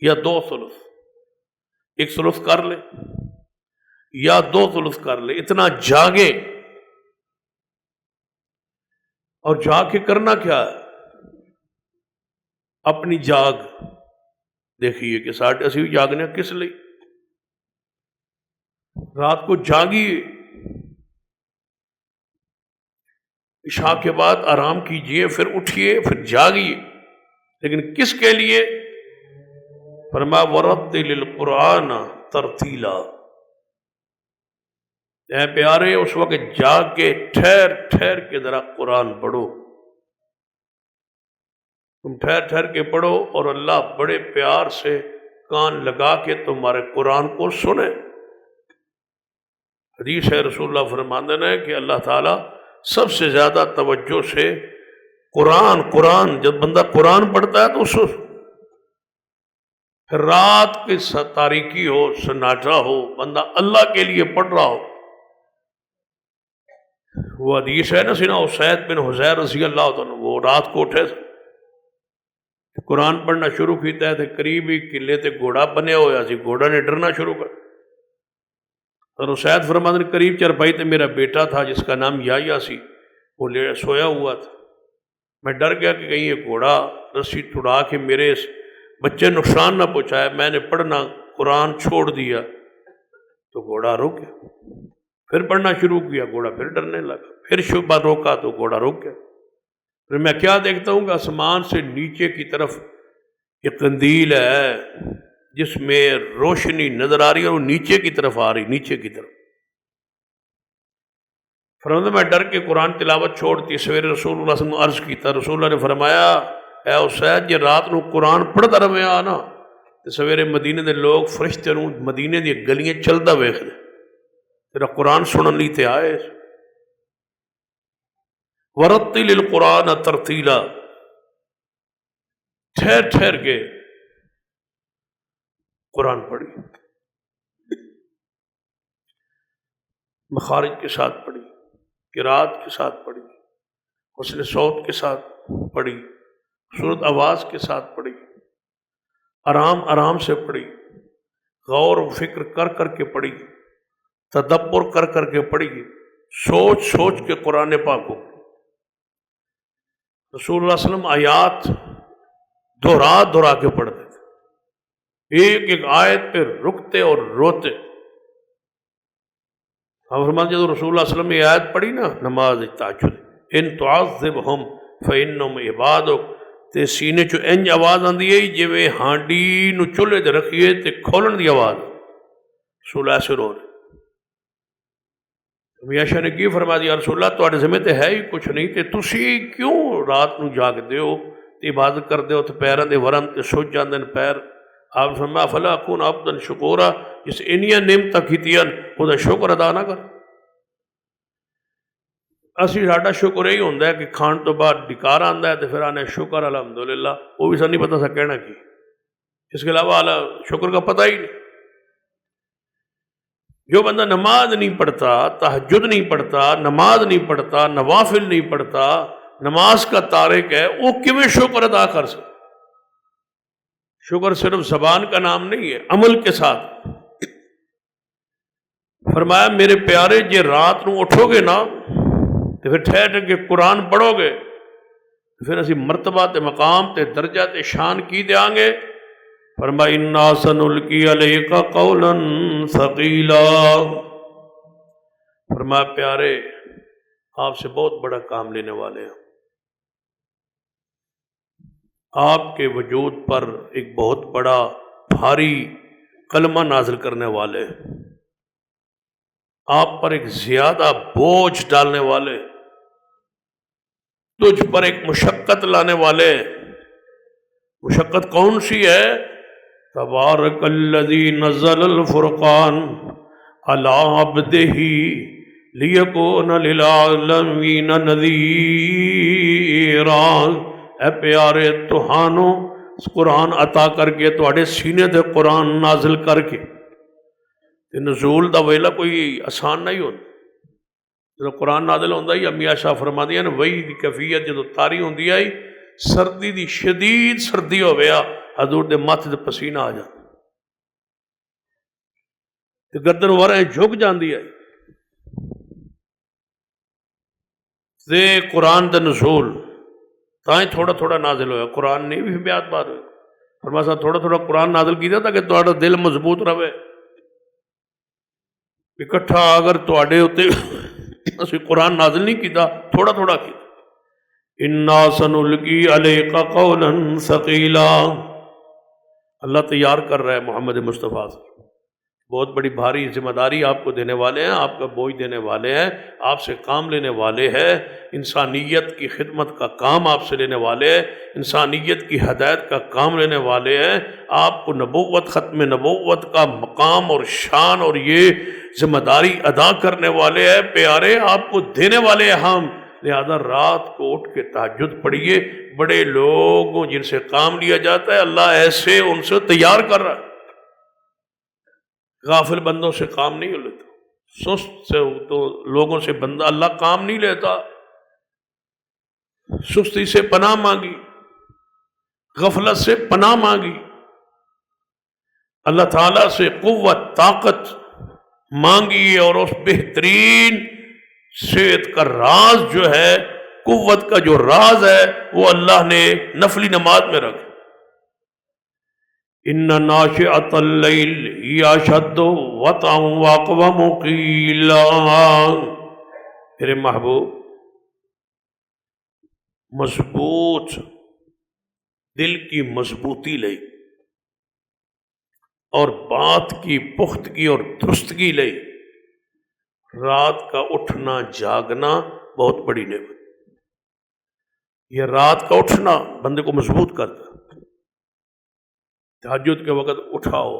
یا دو ثلث، ایک ثلث کر لے یا دو ثلث کر لے، اتنا جاگے۔ اور جاگ کے کرنا کیا ہے؟ اپنی جاگ دیکھیے کہ ساڑھے اسی جاگنے کس لئے؟ رات کو جاگیے، عشاء کے بعد آرام کیجئے، پھر اٹھیے، پھر جاگیے، لیکن کس کے لیے؟ فرمایا وَرَتِّلِ الْقُرْآنَ تَرْتِیلًا، اے پیارے اس وقت جاگ کے ٹھہر ٹھہر کے ذرا قرآن پڑھو، تم ٹھہر ٹھہر کے پڑھو اور اللہ بڑے پیار سے کان لگا کے تمہارے قرآن کو سنے۔ حدیث ہے، رسول اللہ فرماتے ہیں کہ اللہ تعالیٰ سب سے زیادہ توجہ سے قرآن جب بندہ قرآن پڑھتا ہے تو اس پھر رات کی تاریکی ہو، سناٹا ہو، بندہ اللہ کے لیے پڑھ رہا ہو۔ وہ حدیث ہے نا، سینا اسید بن حضیر رضی اللہ عنہ، وہ رات کو اٹھے تھے، قرآن پڑھنا شروع کیتا ہے، قریب ہی قلعے تے گھوڑا بنیا ہوا سی، گھوڑا نے ڈرنا شروع کر۔ اور اسید فرماتے ہیں قریب چرپائی تے میرا بیٹا تھا جس کا نام یحییٰ سی، وہ سویا ہوا تھا، میں ڈر گیا کہ کہیں یہ گھوڑا رسی توڑا کے میرے اس بچے نقصان نہ پہنچائے۔ میں نے پڑھنا قرآن چھوڑ دیا تو گھوڑا رک گیا، پھر پڑھنا شروع کیا، گھوڑا پھر ڈرنے لگا، پھر شبہ روکا تو گھوڑا رک گیا۔ پھر میں کیا دیکھتا ہوں کہ آسمان سے نیچے کی طرف ایک قندیل ہے جس میں روشنی نظر آ رہی ہے اور وہ نیچے کی طرف آ رہی، نیچے کی طرف۔ فرمایا میں ڈر کے قرآن تلاوت چھوڑتی، سویرے رسول اللہ صلی اللہ علیہ وسلم عرض کیتا، رسول اللہ نے فرمایا اے اسید جی رات نو قرآن پڑھتا رہے آنا تو سویرے مدینے دے لوگ فرشتے نو مدینے دی گلیاں چلدا ویکھدے، تیرا قرآن سنن لی تے آئے۔ ورتل القرآن ترتیلا، ٹھہر ٹھہر کے قرآن پڑھی، مخارج کے ساتھ پڑھی، قرات کے ساتھ پڑھی، حسن صوت کے ساتھ پڑھی، صورت آواز کے ساتھ پڑھی، آرام آرام سے پڑھی، غور و فکر کر کر کے پڑھی، تدبر کر کر کے پڑھی، سوچ سوچ کے قرآن پاک کو۔ رسول اللہ صلی اللہ علیہ وسلم آیات دہرا کے پڑھتے تھے، ایک ایک آیت پہ رکتے اور روتے۔ فرماتے جب رسول اللہ صلی اللہ علیہ وسلم نے آیت پڑھی نا نماز تہجد، ان تعذبہم فانہم عبادک، تے سینے چو انج آواز آندی ہے جویں ہانڈی نو چولہے تے رکھیے تے کھولن دی آواز، رسول اللہ سے رو رہے۔ میاشا نے کی فرما دیا رسول اللہ تواڈے ذمہ تے ہے ہی کچھ نہیں تے تسی کیوں رات نو جاگدے ہو تے عبادت کردے ہو تے پیراں دے ورم تے سج جاندے نے پیر۔ آپ فرمایا فلا اکون عبدا شکورا، جس انیاں نعمتاں کیتیاں او دا شکر ادا نہ کر۔ اسی ساڈا شکر یہی ہوندا ہے کہ کھان تو بعد ڈکار آندا ہے تے پھر آنے شکر الحمدللہ، وہ بھی سا نہیں پتہ سا کہنا کی، اس کے علاوہ شکر کا پتہ ہی نہیں۔ جو بندہ نماز نہیں پڑھتا، تہجد نہیں پڑھتا، نماز نہیں پڑھتا، نوافل نہیں پڑھتا، نماز کا تارک ہے، وہ کیویں شکر ادا کر سکتا؟ شکر صرف زبان کا نام نہیں ہے، عمل کے ساتھ۔ فرمایا میرے پیارے جے رات نو اٹھو گے نا تو پھر ٹھہر کے قرآن پڑھو گے پھر اسی مرتبہ تے مقام تے درجہ تے شان کی دیاں گے۔ فرمایا انا سنلقی علیک قولا ثقیلا، فرمایا پیارے آپ سے بہت بڑا کام لینے والے ہیں، آپ کے وجود پر ایک بہت بڑا بھاری کلمہ نازل کرنے والے، آپ پر ایک زیادہ بوجھ ڈالنے والے، تجھ پر ایک مشقت لانے والے۔ مشقت کون سی ہے؟ تبارک الذی نزل الفرقان علی عبدہ لیکون للعالمین نذیرا، اے پیارے تہانوں قرآن عطا کر کے تواڈے سینے تے قرآن نازل کر کے، نزول دا ویلا کوئی آسان نہیں ہوتا۔ جب قرآن نازل ہوتا ہی امی عائشہ فرماتی ہیں وہی دی کیفیت جدو تاری ہوندی آئی، سردی دی شدید سردی ہو گیا، حضور دے ماتھے تے پسینہ آ جاتا تے گردن ورائیں جھک جاندی آئی۔ تے قرآن دا نزول تائیں تھوڑا تھوڑا نازل ہویا، قرآن نہیں بھی بیات بات ہوئی، فرمایا تھوڑا تھوڑا قرآن نازل کیتا تاکہ تہاڈا دل مضبوط رہے۔ اکٹھا اگر تواڈے اتے اسی قرآن نازل نہیں کیتا، تھوڑا تھوڑا کیتا۔ انا سنلقی علیک قولا ثقیلا، اللہ تیار کر رہا ہے محمد مصطفیٰ سے بہت بڑی بھاری ذمہ داری آپ کو دینے والے ہیں، آپ کا بوجھ دینے والے ہیں، آپ سے کام لینے والے ہیں، انسانیت کی خدمت کا کام آپ سے لینے والے ہیں، انسانیت کی ہدایت کا کام لینے والے ہیں، آپ کو نبوت، ختم نبوت کا مقام اور شان اور یہ ذمہ داری ادا کرنے والے ہیں، پیارے آپ کو دینے والے ہیں ہم، لہذا رات کو اٹھ کے تہجد پڑھیے۔ بڑے لوگ جن سے کام لیا جاتا ہے اللہ ایسے ان سے تیار کر رہا ہے، غافل بندوں سے کام نہیں لیتا، سست سے تو لوگوں سے بندہ اللہ کام نہیں لیتا۔ سستی سے پناہ مانگی، غفلت سے پناہ مانگی، اللہ تعالیٰ سے قوت طاقت مانگی، اور اس بہترین صحت کا راز جو ہے، قوت کا جو راز ہے وہ اللہ نے نفلی نماز میں رکھا۔ ان ناشئۃ اللیل ہی اشد وطئا واقوم قیلا، میرے محبوب مضبوط دل کی مضبوطی لئی اور بات کی پختگی اور درستگی لئی، رات کا اٹھنا جاگنا بہت بڑی نعمت۔ یہ رات کا اٹھنا بندے کو مضبوط کرتا، تہجد کے وقت اٹھاؤ،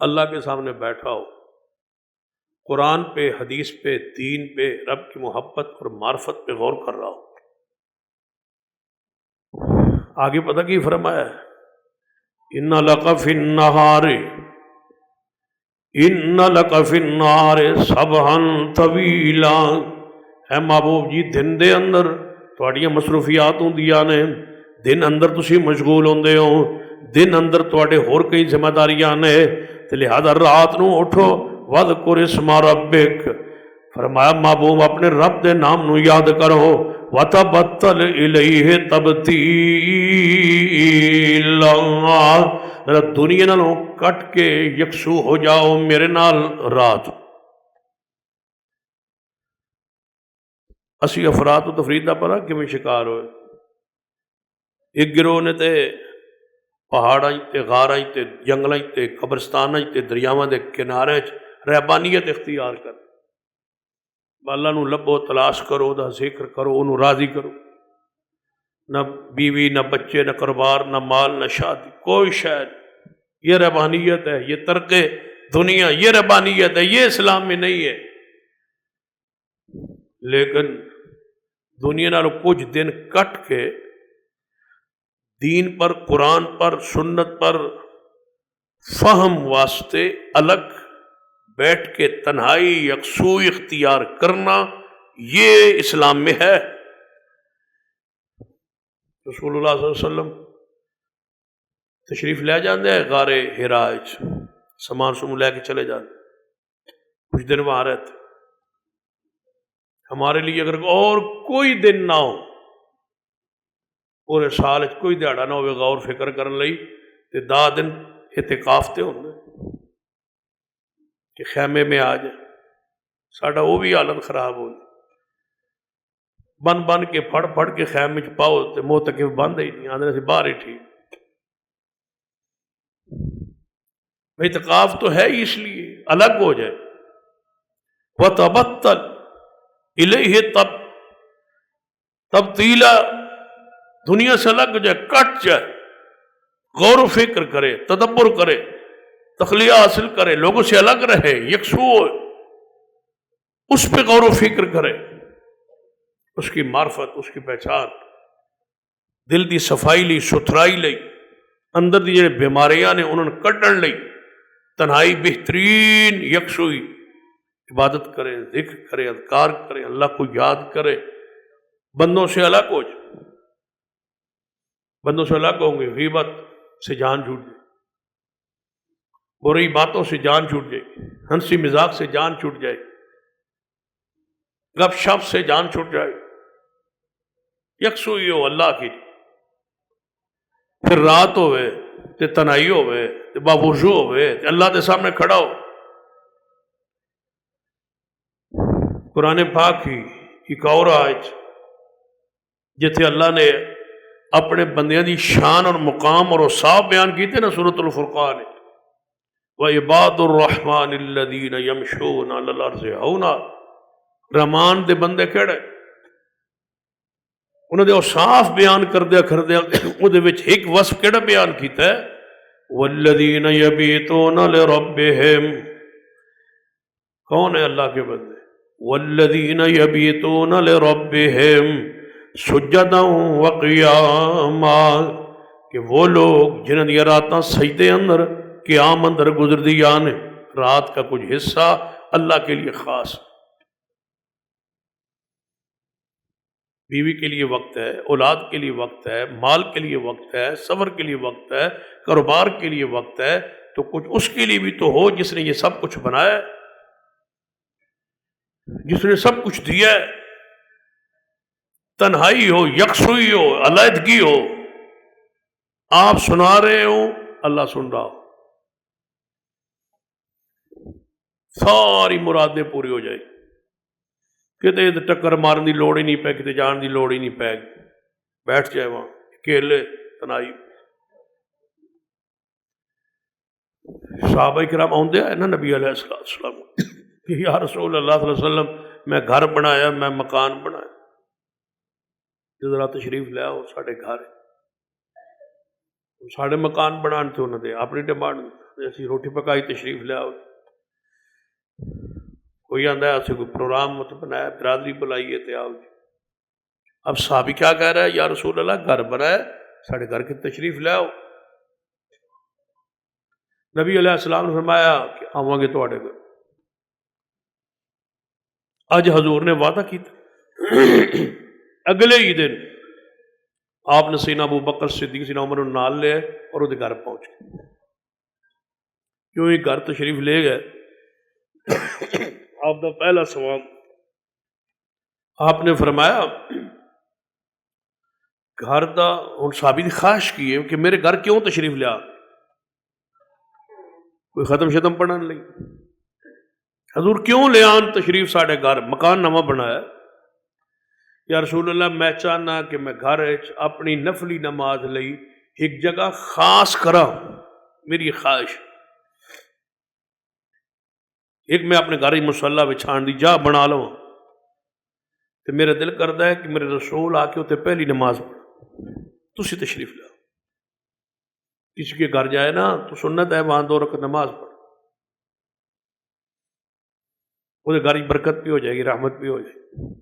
اللہ کے سامنے بیٹھاؤ، قرآن پہ، حدیث پہ، دین پہ، رب کی محبت اور معرفت پہ غور کر رہا ہو۔ آگے پتہ کی فرمایا ہے، ان لک فی النہار، ان لک فی النہار سبحا طویلا، اے محبوب جی دن دے اندر تھوڑیاں مصروفیات ہوندیاں نے، دن اندر تسی مشغول ہوندے ہو، دن اندر تواڈے ہور کئی ذمہ داریاں نے، تے لہذا رات نو اٹھو، وذکر اسم ربک، فرمایا محبوب اپنے رب دے نام نو یاد کرو، وتبتل الیہ تبتیلا، دنیا نالوں کٹ کے یکسو ہو جاؤ میرے نال رات۔ اسی افراد و تفرید دا پرا کیویں شکار ہوئے، ایک گروہ نے تے پہاڑاں تے غاراں تے جنگلاں تے قبرستاناں تے دریاواں دے کنارے رہبانیت اختیار کر، اللہ نو لبو، تلاش کرو، دا ذکر کرو، انہوں راضی کرو، نہ بیوی، نہ بچے، نہ کاروبار، نہ مال، نہ شادی، کوئی شاید، یہ رہبانیت ہے، یہ ترک دنیا، یہ رہبانیت ہے، یہ اسلام میں نہیں ہے۔ لیکن دنیا نالوں کچھ دن کٹ کے دین پر، قرآن پر، سنت پر فہم واسطے الگ بیٹھ کے تنہائی یکسوئی اختیار کرنا، یہ اسلام میں ہے۔ رسول اللہ صلی اللہ علیہ وسلم تشریف لے جاندے ہیں غار حراء، سامان سمون لے کے چلے جاندے، کچھ دن وہاں رہتے۔ ہمارے لیے اگر اور کوئی دن نہ ہو، پورے سال کوئی دیہڑا نہ ہوئے غور فکر کرن لئی، تے 10 دن اعتکاف تے ہوندے کہ خیمے میں آ جائے، ساڈا وہ بھی حالت خراب ہو جائے، بن بن کے پھڑ پھڑ کے خیمے چ پاؤ تے معتکف بند ہی نہیں، آندے سے باہر ہی ٹھیک۔ اعتکاف تو ہے ہی اس لیے الگ ہو جائے، وَتَبَتَّلْ اِلَيْهِ تبتیلا، دنیا سے الگ ہو جائے، کٹ جائے، غور و فکر کرے، تدبر کرے، تخلیہ حاصل کرے، لوگوں سے الگ رہے، یکسو ہو، اس پہ غور و فکر کرے، اس کی معرفت، اس کی پہچان، دل دی صفائی لی، ستھرائی لئی، اندر دی جڑے بیماریاں نے انہوں نے کڈن لئی، تنہائی بہترین یکسوئی، عبادت کرے، ذکر کرے، اذکار کرے، اللہ کو یاد کرے، بندوں سے الگ ہو جائے۔ بندوں سے الگ ہوں گے، غیبت سے جان چھوٹ جائے، بری باتوں سے جان چھوٹ جائے، ہنسی مذاق سے جان چھوٹ جائے، گپ شپ سے جان چھوٹ جائے، یکسوئی ہو اللہ کی۔ پھر رات ہوئے تے تنہائی ہوئے تے باوضو ہوئے تے اللہ دے سامنے کھڑا ہو، قرآن پاک کی ایک اور آیت جتھے اللہ نے اپنے بندیاں دی شان اور مقام اور اوصاف بیان کیتے نا، سورۃ الفرقان، وعباد الرحمن الذین یمشون علی الارض ہونا، رحمان دے بندے کہڑے؟ انہوں نے اوصاف بیان کردیا وہ ایک وصف کہڑا بیان کیتا ہے؟ والذین یبیتون لربہم، کون ہے اللہ کے بندے؟ والذین یبیتون لربہم سجدا وقیاما، کہ وہ لوگ جنہاں دی راتاں سجدے اندر قیام اندر گزر دیا نے، رات کا کچھ حصہ اللہ کے لیے خاص، بیوی کے لیے وقت ہے، اولاد کے لیے وقت ہے، مال کے لیے وقت ہے، سفر کے لیے وقت ہے، کاروبار کے لیے وقت ہے، تو کچھ اس کے لیے بھی تو ہو جس نے یہ سب کچھ بنایا ہے، جس نے سب کچھ دیا ہے۔ تنہائی ہو، یکسوئی ہو، علیحدگی ہو، آپ سنا رہے ہو، اللہ سن رہا ہو، ساری مرادیں پوری ہو جائیں، کتے ٹکر مارن دی لوڑ ہی نہیں پے، کتے جان دی لوڑ ہی نہیں پے، بیٹھ جائے وہاں اکیلے تنہائی۔ صحابہ کرام آندے آئے نا نبی علیہ السلام کہ یا رسول اللہ صلی اللہ علیہ وسلم میں گھر بنایا، میں مکان بنایا، ذرا تشریف لے آؤ ساڑھے گھر، ساڑھے مکان بنان تھے انہوں نے اپنی ڈیمانڈ، ایسی روٹی پکائی تشریف لے آؤ، کوئی آندہ ہے اسے کوئی پروگرام مت بنایا، برادری بلائیے تے آؤ جی۔ اب صحابی کیا کہہ رہا ہے؟ یا رسول اللہ گھر بنایا، ساڑھے گھر کی تشریف لے آؤ۔ نبی علیہ السلام نے فرمایا کہ آواں گے تواڈے گھر۔ اج حضور نے وعدہ کیتا، اگلے ہی دن آپ نے سیدنا ابو بکر صدیق سیدنا عمر نال لے اور وہ گھر پہنچ گئے، کیوں ہی گھر تشریف لے گئے، آپ کا پہلا سوال آپ نے فرمایا گھر دا ہن صحابی دی خواہش کی ہے کہ میرے گھر کیوں تشریف لیا، کوئی ختم شتم پڑھن لئی، حضور کیوں لے آن تشریف ساڑھے گھر، مکان نواں بنایا؟ یا رسول اللہ میں چاہنا کہ میں گھر اپنی نفلی نماز لئی ایک جگہ خاص کرا، میری خواہش، ایک میں اپنے گھر ہی مصلی بچھان دی جا بنا لوں، تو میرا دل کرتا ہے کہ میرے رسول آ کے اتنے پہلی نماز پڑھ، تسی تشریف لاؤ، کسی کے گھر جائے نا تو سنت ہے وہاں 2 رکعت نماز پڑھ، وہ گھر کی برکت بھی ہو جائے گی، رحمت بھی ہو جائے گی۔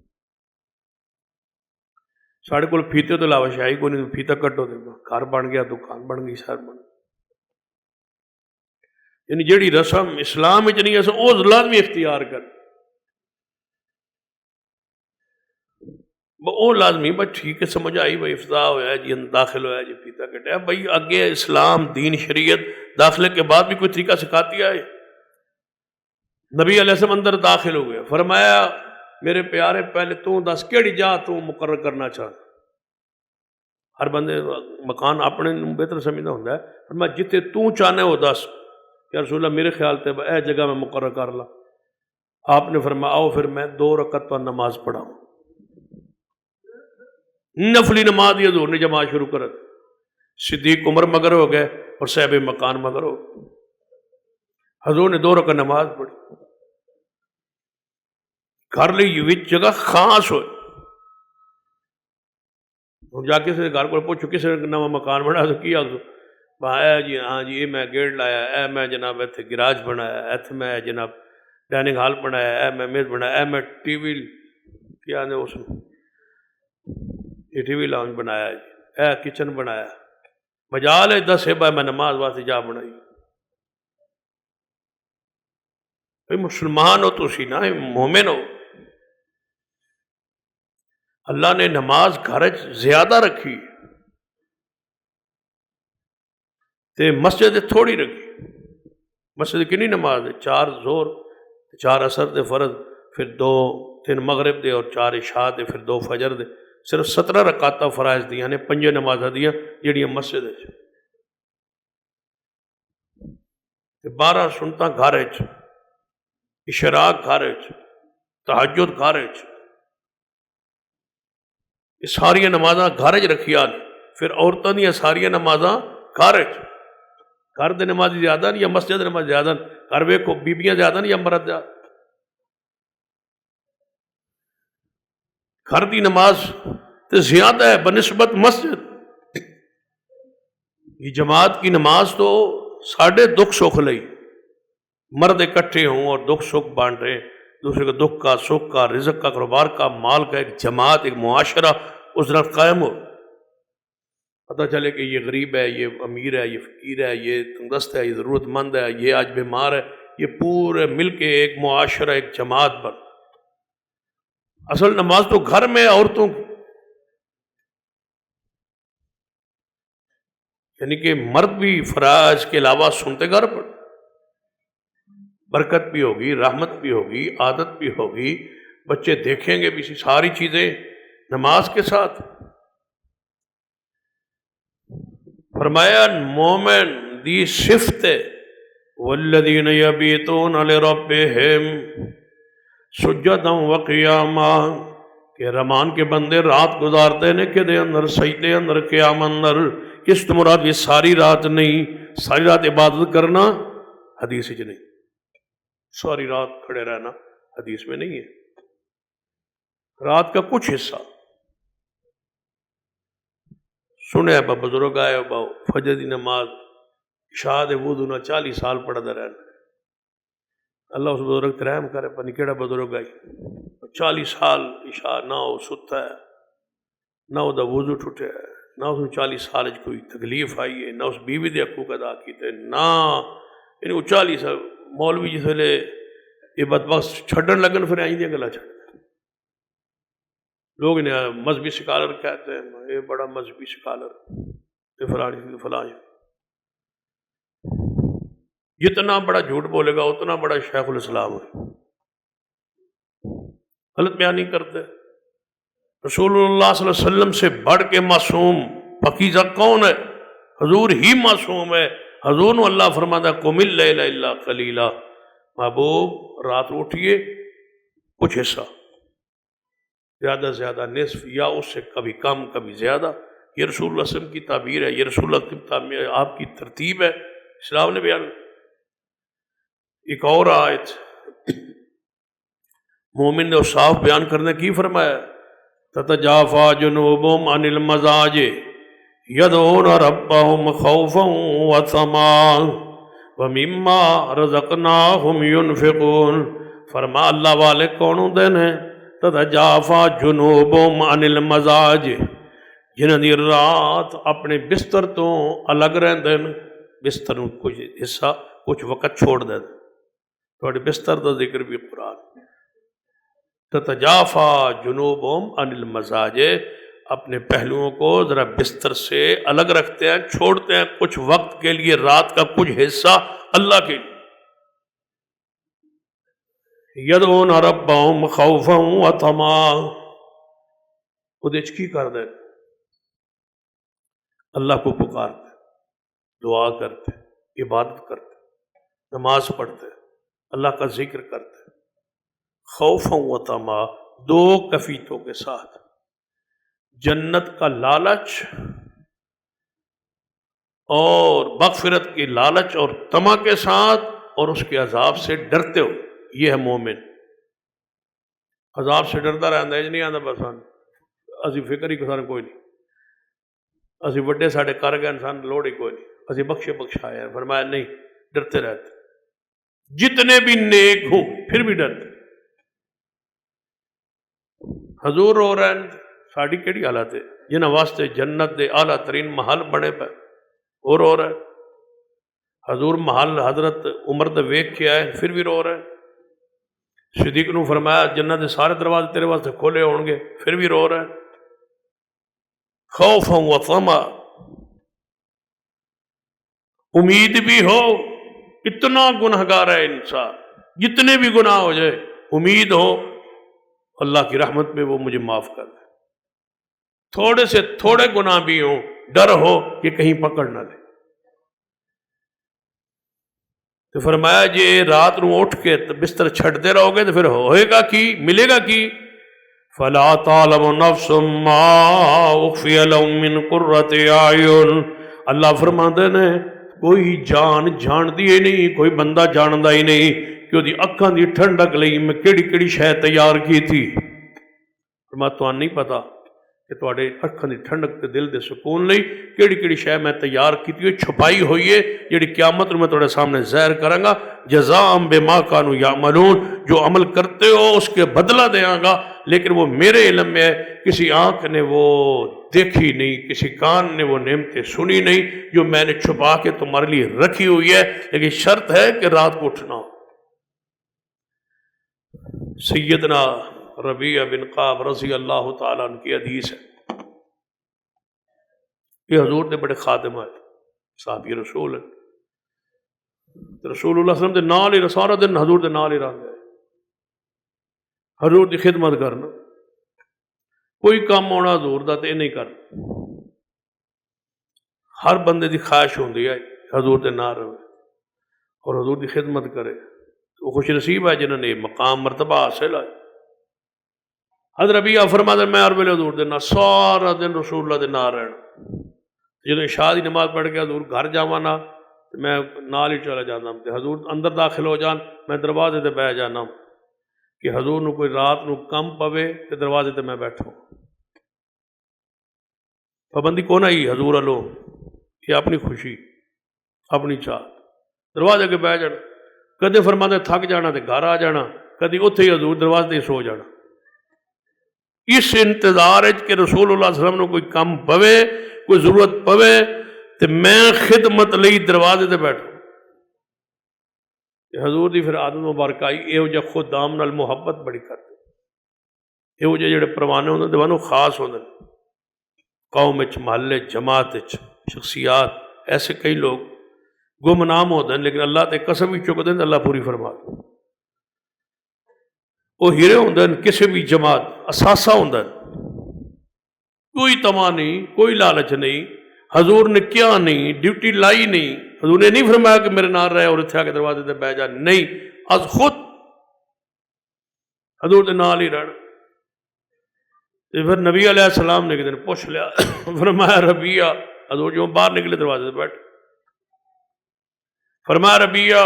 ساڑھے کو پھیتے تو علاوہ شاہی کو نہیں، پھیتا کٹو دے گھر بن گیا، دکان بن گئی، سر بن گئی، یعنی جیڑی رسم اسلام وچ نہیں ہے وہ لازمی اختیار کر، وہ لازمی، بس ٹھیک ہے سمجھ آئی بھائی افتتاح ہوا جی داخل ہوا جی پھیتا کٹیا، بھائی اگے اسلام دین شریعت داخلے کے بعد بھی کوئی طریقہ سکھاتی آئے۔ نبی علیہ السلام اندر داخل ہو گئے، فرمایا میرے پیارے پہلے تو دس کیڑی جا تو مقرر کرنا چاہتا، ہر بندے مکان اپنے بہتر سمجھنا ہوتا ہے، فرمایا جتے تو چاہنے ہو دس، یا رسول اللہ میرے خیال تے اے جگہ میں مقرر کر لا۔ آپ نے فرمایا آؤ پھر میں 2 رکعت پر نماز پڑھاؤں، نفلی نماز یہ حضور نے جماعت شروع کر دی، صدیق عمر مگر ہو گئے اور صاحب مکان مگر ہو گئے، حضور نے 2 رکعت نماز پڑھی، گھر لی وچ جگہ خاص ہوئے، اور جا کے سے گھر کو پوچھو کسی نے نواں مکان بنا تو کیا اے جی ہاں جی یہ میں گیٹ لایا، اے میں جناب ایتھے گراج بنایا، ایتھے میں جناب ڈائننگ ہال بنایا، اے میں میز بنایا، اے میں ٹی وی کیا نے اس ٹی وی لاؤنج بنایا جی، اے کچن بنایا، مجال ہے 10 ہے میں نماز واسطے جا بنائی۔ بھئی مسلمان ہو تو سی نا، مومن ہو، اللہ نے نماز گھر زیادہ رکھی تے مسجد تھوڑی رکھی، مسجد کنی نماز ہے 4 ظہر 4 عصر دے فرض، پھر 2-3 مغرب دے اور 4 عشاء دے، پھر 2 فجر دے، صرف 17 رکعتاں فرائض دیاں نے، 5 نمازاں دیاں جڑیاں مسجد ہے، 12 سنتاں گھر وچ، اشراق گھر وچ، تہجد گھر وچ، یہ ساریاں نمازاں گھر وچ رکھیاں، پھر عورتاں دیاں ساریاں نمازاں گھر وچ، گھر دے نمازی زیادہ یا مسجد دے نمازی زیادہ؟ گھر ویکھو بیبیاں زیادہ یا مرد زیادہ؟ گھر دی نماز تے زیادہ ہے بنسبت مسجد۔ یہ جماعت کی نماز تو ساڑھے دکھ سکھ لئی، مرد اکٹھے ہوں اور دکھ سکھ بانٹ رہے ہیں، دوسرے کو دکھ کا، سکھ کا، رزق کا، کاروبار کا، مال کا، ایک جماعت، ایک معاشرہ اس طرح قائم ہو، پتہ چلے کہ یہ غریب ہے، یہ امیر ہے، یہ فقیر ہے، یہ تندرست ہے، یہ ضرورت مند ہے، یہ آج بیمار ہے، یہ پورے مل کے ایک معاشرہ، ایک جماعت بن۔ اصل نماز تو گھر میں عورتوں کی، یعنی کہ مرد بھی فرائض کے علاوہ سنتے گھر پر، برکت بھی ہوگی، رحمت بھی ہوگی، عادت بھی ہوگی، بچے دیکھیں گے بھی ساری چیزیں نماز کے ساتھ۔ فرمایا مومن دی صفت والذین یبیتون لربہم سجدا وقیاما، کہ رحمان کے بندے رات گزارتے نے کہ دے اندر، سجدے اندر، قیام اندر۔ اس تو مراد یہ ساری رات نہیں، ساری رات عبادت کرنا حدیث ہی نہیں، ساری رات کھڑے رہنا حدیث میں نہیں ہے، رات کا کچھ حصہ سنے با بزرگ آئے با فجر دی نماز عشاء دے وضو نہ 40 سال پڑھتا رہنا۔ اللہ اس بزرگ تے رحم کرے، پتہ نہیں کیڑا بزرگ آئی 40 سال عشاء نہ ہو ستا ہے، نہ وہ دا وضو ٹوٹے ہے، نہ اس 40 سال کوئی تکلیف آئی ہے، نہ اس بیوی دے حقوق ادا کیتے، نہ یعنی وہ 40 سال مولوی جس ویلے یہ بدبخت چھڈن لگن پھر آئیں دیا گلا چھڑ، لوگ انہیں مذہبی سکالر کہتے ہیں، یہ بڑا مذہبی سکالر، یہ فلانی فلان، جتنا بڑا جھوٹ بولے گا اتنا بڑا شیخ الاسلام ہے، غلط بیان نہیں کرتے۔ رسول اللہ صلی اللہ علیہ وسلم سے بڑھ کے معصوم پاکیزہ کون ہے؟ حضور ہی معصوم ہے۔ حضور نے اللہ فرماتا قم اللیل الا قلیلا، محبوب رات اٹھئے کچھ حصہ، زیادہ سے زیادہ نصف یا اس سے کبھی کم کبھی زیادہ، یہ رسول اللہ صلی اللہ علیہ وسلم کی تعبیر ہے، یہ رسول اللہ کی تعبیر، آپ کی ترتیب ہے، اسلام نے بیان۔ ایک اور آیت مومن نے صاف بیان کرنے کی فرمایا تتجافا جنوبهم عن المضاجع يدعون ربهم خوفا وطمعا ومما رزقناهم ينفقون، فرما اللہ والے کون ہوندے نے؟ تتجافا جنوبهم عن المضاجع، جنہاں دی رات اپنے بستر تو الگ رہندے نے، بستر نوں کچھ حصہ کچھ وقت چھوڑ دے، تھوڑے بستر دا ذکر بھی قرآن۔ تتجافا جنوبهم عن المضاجع، اپنے پہلوؤں کو ذرا بستر سے الگ رکھتے ہیں، چھوڑتے ہیں کچھ وقت کے لیے، رات کا کچھ حصہ اللہ کے لیے۔ یدعون ربهم خوفا وطمعا، خود کی کر دیں، اللہ کو پکارتے، دعا کرتے، عبادت کرتے، نماز پڑھتے، اللہ کا ذکر کرتے، خوفا و طمعا، دو کفیتوں کے ساتھ، جنت کا لالچ اور مغفرت کی لالچ اور طمع کے ساتھ، اور اس کے عذاب سے ڈرتے ہو، یہ ہے مومن۔ عذاب سے ڈرتا رہتا ہے، نہیں آتا بس اسی فکر ہی کسان کوئی نہیں، اسی وڈے ساڑھے کر گئے انسان لوڑ ہی کوئی نہیں، اسی بخشے بخشایا ہے، فرمایا نہیں، ڈرتے رہتے، جتنے بھی نیک ہوں پھر بھی ڈرتے۔ حضور رو رہے ہیں، ساڑھی کیڑی حالت ہے جنہاں واسطے جنت دے اعلیٰ ترین محل بنے پہ، وہ رو رہے ہیں۔ حضور محل حضرت عمر دے ویکھ کے آئے پھر بھی رو رہے ہیں۔ صدیق نے فرمایا جنت دے سارے دروازے تیرے واسطے کھولے ہون گے، پھر بھی رو رہے ہیں۔ خوف و طمع، امید بھی ہو، اتنا گنہگار ہے انسان، جتنے بھی گناہ ہو جائے امید ہو اللہ کی رحمت میں وہ مجھے معاف کر دے، تھوڑے سے تھوڑے گناہ بھی ہوں ڈر ہو کہ کہیں پکڑ نہ لے۔ تو فرمایا جی رات نو اٹھ کے بستر چھڑتے رہو گے تو پھر ہوئے گا کی، ملے گا کی؟ فلا تعلم نفس ما اخفی لهم من قرۃ اعین، اللہ فرماتے نے کوئی جان جاندی ہی نہیں، کوئی بندہ جاندا ہی نہیں کہ وہ اکھاں دی ٹھنڈک لئی میں کیڑی کیڑی شے تیار کی تھی۔ فرمایا تھانوں نہیں پتا کہ تواڈے اکھاں دی ٹھنڈک تے دل دے سکون لئی کیڑی کیڑی شے میں تیار کیتی ہوئی چھپائی ہوئی ہے، جڑی قیامت میں تواڈے سامنے ظاہر کراں گا، جزاء بما كانوا يعملون، جو عمل کرتے ہو اس کے بدلہ دیاں گا۔ لیکن وہ میرے علم میں ہے، کسی آنکھ نے وہ دیکھی نہیں، کسی کان نے وہ نعمتیں سنی نہیں جو میں نے چھپا کے تمہارے لیے رکھی ہوئی ہے، لیکن شرط ہے کہ رات کو اٹھنا۔ سیدنا ربیعہ بن کعب رضی اللہ تعالیٰ عنہ کی حدیث ہے، یہ حضور دے بڑے خادم ہے، صحابی رسول ہے، رسول اللہ صلی اللہ علیہ وسلم دے نال ہی سارا دن حضور دے نال ہی رہندے، حضور دی خدمت کرنا، کوئی کام ہونا حضور دا تے نہیں کرنا۔ ہر بندے دی خواہش ہوندی ہے حضور دے نال رہے اور حضور دی خدمت کرے، وہ خوش نصیب ہے جنہوں نے مقام مرتبہ حاصل ہے۔ حضرت ربیعہ فرماتے میں ہر ویلے حضور دے نال سارا دن رسول اللہ دے نال رہنا، جدوں عشاء دی نماز پڑھ کے حضور گھر جاواں نا میں نال ہی چلا جانا، حضور اندر داخل ہو جان میں دروازے تے بیٹھ جانا کہ حضور نو کوئی رات نو کم پوے تے دروازے تے میں بیٹھوں۔ پابندی کون آئی حضور والوں، یہ اپنی خوشی اپنی چاہت، دروازے کے بیٹھ جانا، کدے فرماتے تھک جانا تے گھر آ جانا، کدی اتھے ہی حضور دروازے تے سو جانا، اس انتظار ہے کہ رسول اللہ صلی اللہ علیہ وسلم نے کوئی کم پوے کوئی ضرورت پوے تے میں خدمت لئی دروازے تے بیٹھوں۔ حضور دی پھر عادت مبارک آئی، یہ جا خدام نال محبت بڑی کرتے، یہ جڑے پروانے ہوندے دیوانوں خاص ہوندے، قوم وچ محلے جماعت وچ شخصیات ایسے کئی لوگ گمنام ہوتے ہیں لیکن اللہ تے قسم بھی چکتے ہیں اللہ پوری فرما دے، وہ ہیرے ہوندے ہیں کسی بھی جماعت اساسہ ہوندے ہیں، کوئی تما نہیں کوئی لالچ نہیں، حضور نے کیا نہیں ڈیوٹی لائی نہیں، حضور نے نہیں فرمایا کہ میرے نال رہے اور اتھے آ کے دروازے تے بیٹھ جا، نہیں، از خود حضور دے نال ہی رہنا۔ پھر نبی علیہ السلام نے ایک دن پوچھ لیا، فرمایا ربیعہ، حضور جو باہر نکلے دروازے سے بیٹھ، فرمایا ربیعہ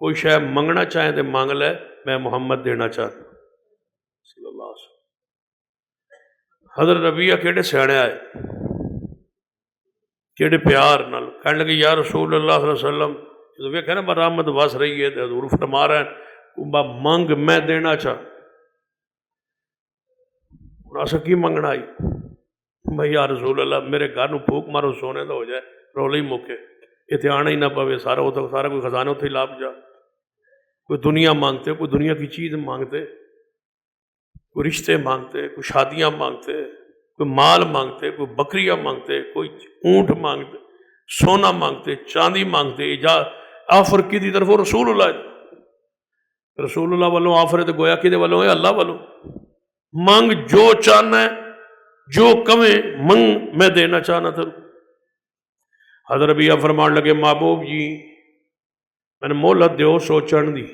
کوئی شے منگنا چاہیں تو مانگ لے، میں محمد دینا چاہتا صلی اللہ علیہ وسلم۔ حضرت ربیعہ کیڑے سیانے آئے، کیڑے پیار نال کہنے لگے یا رسول اللہ صلی اللہ علیہ وسلم، تو وہ کہنا برآمد وس رہی ہے تو حضور فرما رہے ہیں مانگ میں دینا چاہ، اسا کی منگنا آئی، بھائی یا رسول اللہ میرے گھر نو پھوک مارو سونے دا ہو جائے رولے ہی موکے، اتنے آنا ہی نہ پوے، سارا کوئی خزانہ اتنے لاپ جا، کوئی دنیا مانگتے کوئی دنیا کی چیز مانگتے، کوئی رشتے مانگتے، کوئی شادیاں مانگتے، کوئی مال مانگتے، کوئی بکریاں مانگتے، کوئی اونٹ مانگتے، سونا مانگتے، چاندی مانگتے، آفر کی دی طرف رسول اللہ والوں آفر ہے تو گویا کی دے والوں ہے اللہ والوں، مانگ جو چاہنا ہے جو کمیں منگ میں دینا چاہنا تھا۔ حضرت ربیعہ فرمان لگے محبوب جی میں نے مہلت دیو سوچن دی،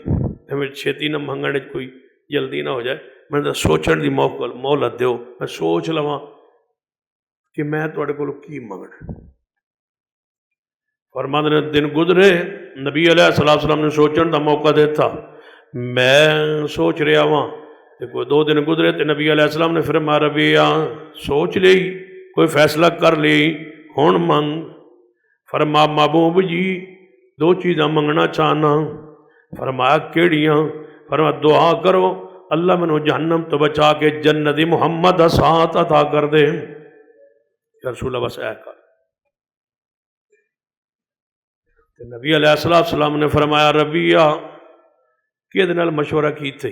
ہمیں چھیتی نہ منگنے کوئی جلدی نہ ہو جائے، میں نے سوچن دی مہلت دیو، میں سوچ لواں کہ میں تواڈے کولوں کی منگنا۔ فرماتے نے دن گزرے، نبی علیہ السلام نے سوچن دا موقع دیتا، میں سوچ رہا ہوں، کوئی 2 دن گزرے تو نبی علیہ السلام نے فرمایا ربیعہ سوچ لئی کوئی فیصلہ کر لئی ہن منگ۔ فرمایا محبوب جی 2 چیزاں منگنا چاہنا، فرمایا کیڑیاں؟ فرمایا دعا کرو اللہ منو جہنم تو بچا کے جنت محمد ساتھ عطا کر دے۔ یا رسول اللہ بس اے کر۔ نبی علیہ السلام نے فرمایا ربیعہ کہ نال مشورہ کیتے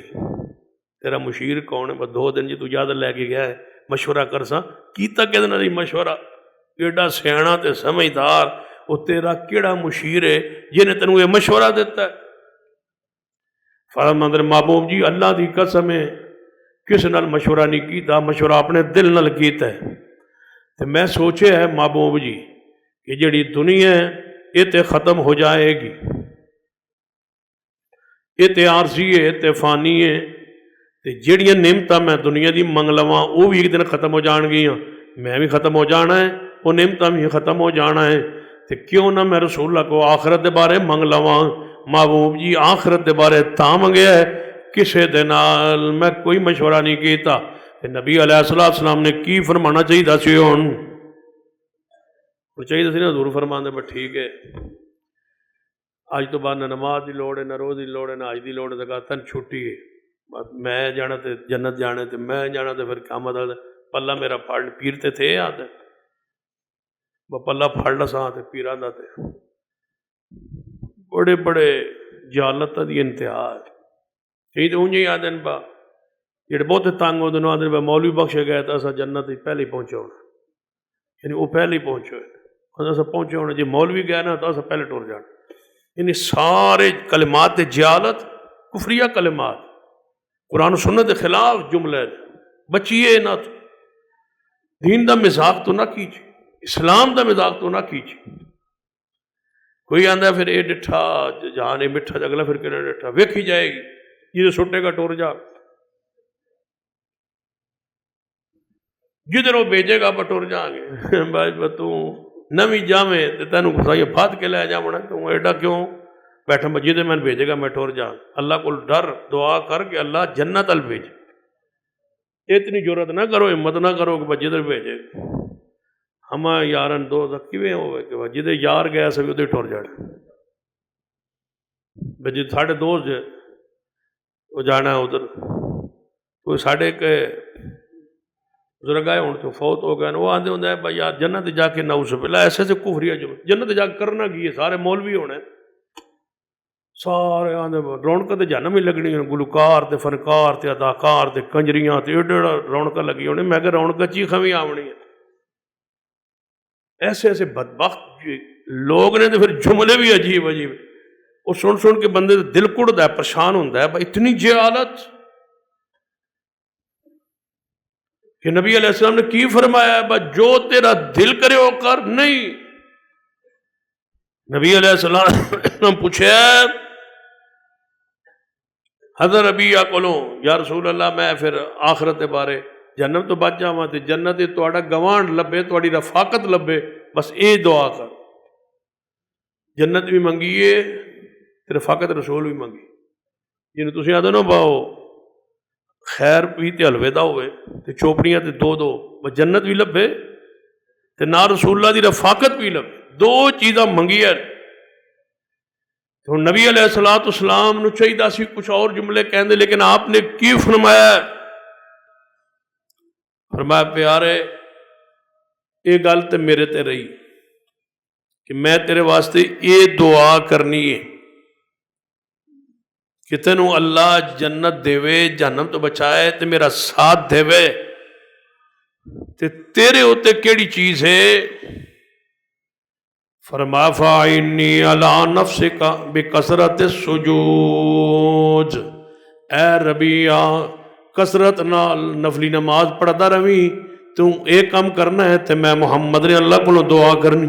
تیرا مشیر کون ہے؟ 2 دن جی تو اجازت لے کے گیا ہے مشورہ کر سا کیتا کہ نال مشورہ، ایڈا سیاح تے سمجھدار وہ تیرا کیڑا مشیر ہے جنہیں تینوں یہ مشورہ دیتا ہے؟ فرمایا محبوب جی اللہ دی قسم ہے کس نال مشورہ نہیں کیتا، مشورہ اپنے دل نال کیتا ہے، تو میں سوچے ہے محبوب جی کہ جڑی دنیا ہے یہ تے ختم ہو جائے گی، یہ تے عارضی ہے، یہ تے فانی ہے، تے جڑیاں نعمتاں میں دنیا دی منگ لواں وہ بھی ایک دن ختم ہو جان گیاں، میں بھی ختم ہو جانا ہے، وہ نعمتاں بھی ختم ہو جانا ہے، تو کیوں نہ میں رسول اللہ کو آخرت دے بارے منگ لواں. محبوب جی آخرت دے بارے تاں منگیا ہے کسے دے نال میں کوئی مشورہ نہیں کیتا. نبی علیہ السلام نے کی فرمانا چاہیے سی ہوں چاہیے سی نا حضور فرمان دے. بس ٹھیک ہے اج تو بعد نہ نماز دی لوڑ ہے نہ روز دی لوڑ ہے نہ اج دی لوڑ ہے. کہا تن چھٹی ہے میں جانا تے جنت جانا تے میں جانا تے پھر قیامت پلہ میرا پھڑ پیر تے تھے یاد ہے پلہ پھڑ لساں تے پیراں دا تے بڑے بڑے جہالت دی انتہا ہے. کہیں تو انجے یاد ہیں با جڑے بہت تنگ ہوتے ہیں آدھے مولوی بخشے گئے تو اصا جنت پہلے ہی پہنچے ہونا. یعنی وہ پہلے ہی پہنچے ہوئے اصا پہنچے ہونا جی مولوی گئے نا تو اصا پہلے ٹر جانا. یعنی سارے کلمات جہالت کفریہ کلمات قرآن و سنت کے خلاف جملے بچیے نہ تو دین دا مذاق تو نہ کیجیے اسلام دا مذاق تو نہ کیجیے. کوئی آندہ ہے پھر اے ڈٹھا جہاں مٹھا اگلا پھر کہنا ڈٹھا ویکھی جائے گی جی سٹے گا ٹور جا جدھر وہ بھیجے گا بٹور جا گے. بھائی تو نمی جامے تو تینوں خدائی پھات کے لے جا تو ایڈا کیوں بیٹھا جدھر میں بھیجے گا میں ٹور جا. اللہ کو ڈر دعا کر کے اللہ جنت ال بھیجے. اتنی ضرورت نہ کرو ہمت نہ کرو کہ جدھر بھیجے ہم یارن دو کیویں ہوئے کہ جدھر یار گیا سب ادھر ٹور جانا. جی ساڑھے دوست وہ جانا ہے ادھر کوئی ساڑھے کے بزرگ آئے ہوں تو فوت ہو گئے وہ آدھے ہوں بھائی یار جنت جا کے نعوذ باللہ ایسے سے کفریہ جو جنت جا کے کرنا کی ہے سارے مولوی ہونے سارے آدھے رونق تے جہنم ہی لگنی گلوکار تے فنکار تے اداکار تے کنجریاں تے ایڈا رونق لگی ہونے میں کہ رونق چیخاں بھی آونی ہے. ایسے ایسے بدبخت لوگ نے تو پھر جملے بھی عجیب عجیب وہ سن کے بندے دل کڑتا ہے پریشان ہوتا ہے بھائی اتنی جہالت کہ نبی علیہ السلام نے کی فرمایا ہے بس جو تیرا دل کرے وہ کر. نہیں نبی علیہ السلام پوچھے حضر ربیہ کولوں یا رسول اللہ میں پھر آخرت بارے جنت تو بچ جاواں تے جنت تہاڈا گوانڈ لبے تہاڈی رفاقت لبے بس اے دعا کر. جنت بھی منگیے تے رفاقت رسول بھی منگی. جنوں تسی آدھے نا باؤ خیر بھی تے حلوے دا ہوئے تے چوپڑیاں تے دو بس جنت بھی لبے تے نا رسول اللہ دی رفاقت بھی لبے. دو چیزاں منگی ہے. تو نبی علیہ السلام نو چاہیے سی کچھ اور جملے کہندے لیکن آپ نے کی فرمایا فرمایا پیارے یہ گل تے میرے تے رہی کہ میں تیرے واسطے یہ دعا کرنی ہے کہ تینوں اللہ جنت دے جہنم تو بچائے تے میرا ساتھ دے تے تیرے ہوتے کیڑی چیز ہے. فرما فاعنی علی نفسک بکثرت السجود اے ربیہ کثرت نال نفلی نماز پڑھتا رہی. تو ایک کام کرنا ہے تے میں محمد نے اللہ کو دعا کرنی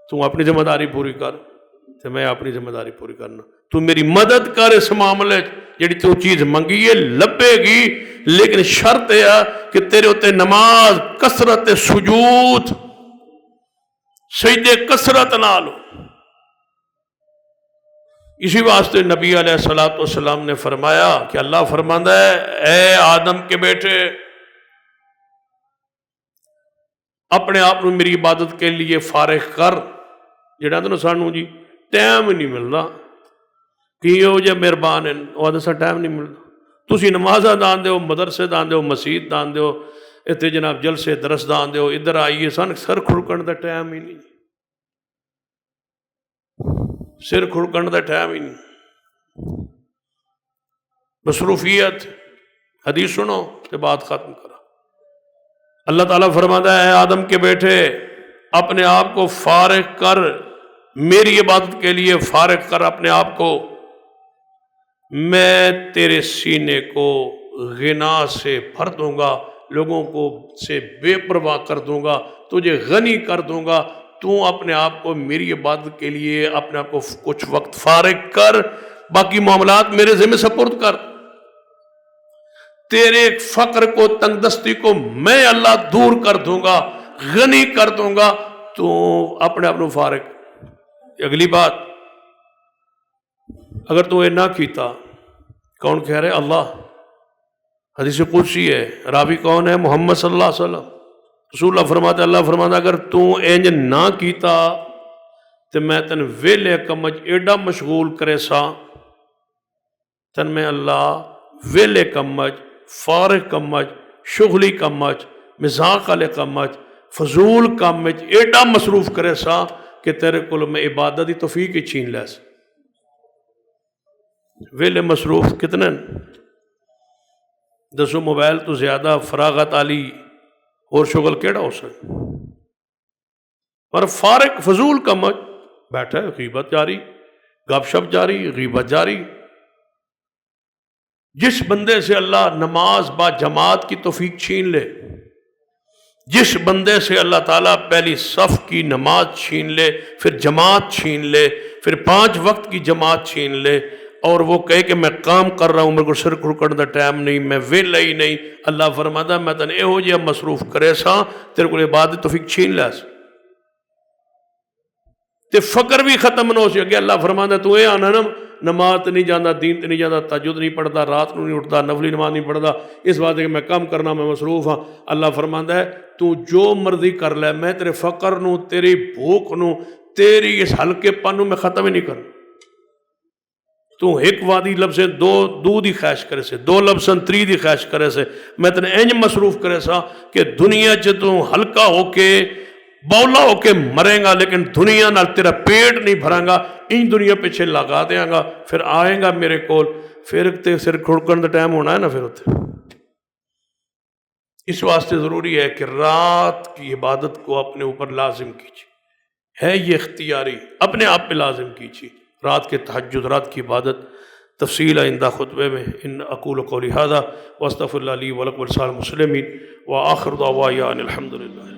تو اپنی ذمہ داری پوری کر تے میں اپنی ذمہ داری پوری کرنا. تو میری مدد کر اس معاملے جڑی تو چیز منگی ہے لبے گی لیکن شرط ہے کہ تیرے ہوتے نماز کثرت سجود سجدے کثرت نال. اسی واسطے نبی علیہ السلام نے فرمایا کہ اللہ فرماندا ہے اے آدم کے بیٹے اپنے آپ کو میری عبادت کے لیے فارغ کر. جڑا تو سانوں جی ٹائم نہیں ملتا کہ وہ جے مہربان ہیں وہ آدھے سا ٹائم نہیں ملتا. تسی نمازاں دان دیو مدرسے دان دیو مسجد دان دیو اتنے جناب جلسے درس دان دیو ادھر آئیے سن سر کھڑکن دا ٹائم ہی نہیں سر کھڑکن دا ٹائم ہی نہیں. مصروفیت حدیث سنو تے بات ختم کرا. اللہ تعالیٰ فرماتا ہے آدم کے بیٹے اپنے آپ کو فارغ کر میری عبادت کے لیے فارغ کر اپنے آپ کو. میں تیرے سینے کو غنا سے بھر دوں گا لوگوں کو سے بے پرواہ کر دوں گا تجھے غنی کر دوں گا. تو اپنے آپ کو میری عبادت کے لیے اپنے آپ کو کچھ وقت فارغ کر باقی معاملات میرے ذمہ سپرد کر. تیرے فقر کو تنگ دستی کو میں اللہ دور کر دوں گا غنی کر دوں گا. تو اپنے آپ کو فارغ. اگلی بات، اگر تو یہ نہ کیتا، کون کہہ رہے؟ اللہ. حدیث قدسی ہے، راوی کون ہے؟ محمد صلی اللہ علیہ وسلم. رسول اللہ فرماتے، اللہ فرماتا اگر تو انج نہ کیتا تو میں تن ویلے کمج ایڈا مشغول کرے سا، تن میں اللہ ویلے کمج، فارغ کمج، شغلی کمج، مزاق والے کمج، فضول کامج ایڈا مصروف کرے سا کہ تیرے کو میں عبادت دی توفیق ہی چھین لے سا. ویلے مصروف کتنے؟ دسو موبائل تو زیادہ فراغت علی اور شغل کیڑا ہو سکتا؟ پر فارغ فضول کمج بیٹھا ہے، غیبت جاری، گپ شپ جاری، غیبت جاری. جس بندے سے اللہ نماز با جماعت کی توفیق چھین لے، جس بندے سے اللہ تعالیٰ پہلی صف کی نماز چھین لے، پھر جماعت چھین لے، پھر 5 وقت کی جماعت چھین لے، اور وہ کہے کہ میں کام کر رہا ہوں، میرے کو سر کھڑکن دا ٹائم نہیں، میں ویلا ہی نہیں، اللہ فرماتا میں تن ہو جہاں مصروف کرے سا تیرے کو عبادت توفیق چھین لے سا. تے فقر بھی ختم نہ ہو سکے. اللہ فرماتا تو اے آنا نا نماز نہیں جانا، دین تے نہیں جانا، تہجد نہیں پڑھتا، رات کو نہیں اٹھتا، نفلی نماز نہیں پڑھتا، اس بات ہے کہ میں کام کرنا، میں مصروف ہاں. اللہ فرماتا ہے تو جو مرضی کر لے، میں تیرے فقر نو، تیری بھوک نو، تیری اس ہلکے پن میں ختم ہی نہیں کرنا. تو ایک وادی لفظیں دو دی خواہش کرے سے، 2 لفظاں 3 دی خواہش کرے سے، میں تنے انج مصروف کرے سا کہ دنیا چ تو ہلکا ہو کے بولا ہو کے مریں گا، لیکن دنیا نال تیرا پیٹ نہیں بھریں گا. ان دنیا پیچھے لگا دیاں گا، پھر آئیں گا میرے کول، پھر تے سر کھڑکن دا ٹائم ہونا ہے نا. پھر ہوتے اس واسطے ضروری ہے کہ رات کی عبادت کو اپنے اوپر لازم کیجیے. ہے یہ اختیاری، اپنے آپ پہ لازم کیجیے. رات کے تہجد، رات کی عبادت تفصیل آئندہ خطبے میں. ان اقول قولی ھذا واستغفر اللہ لی ولکم ولسائر المسلمین وآخر دعوانا ان الحمد للہ.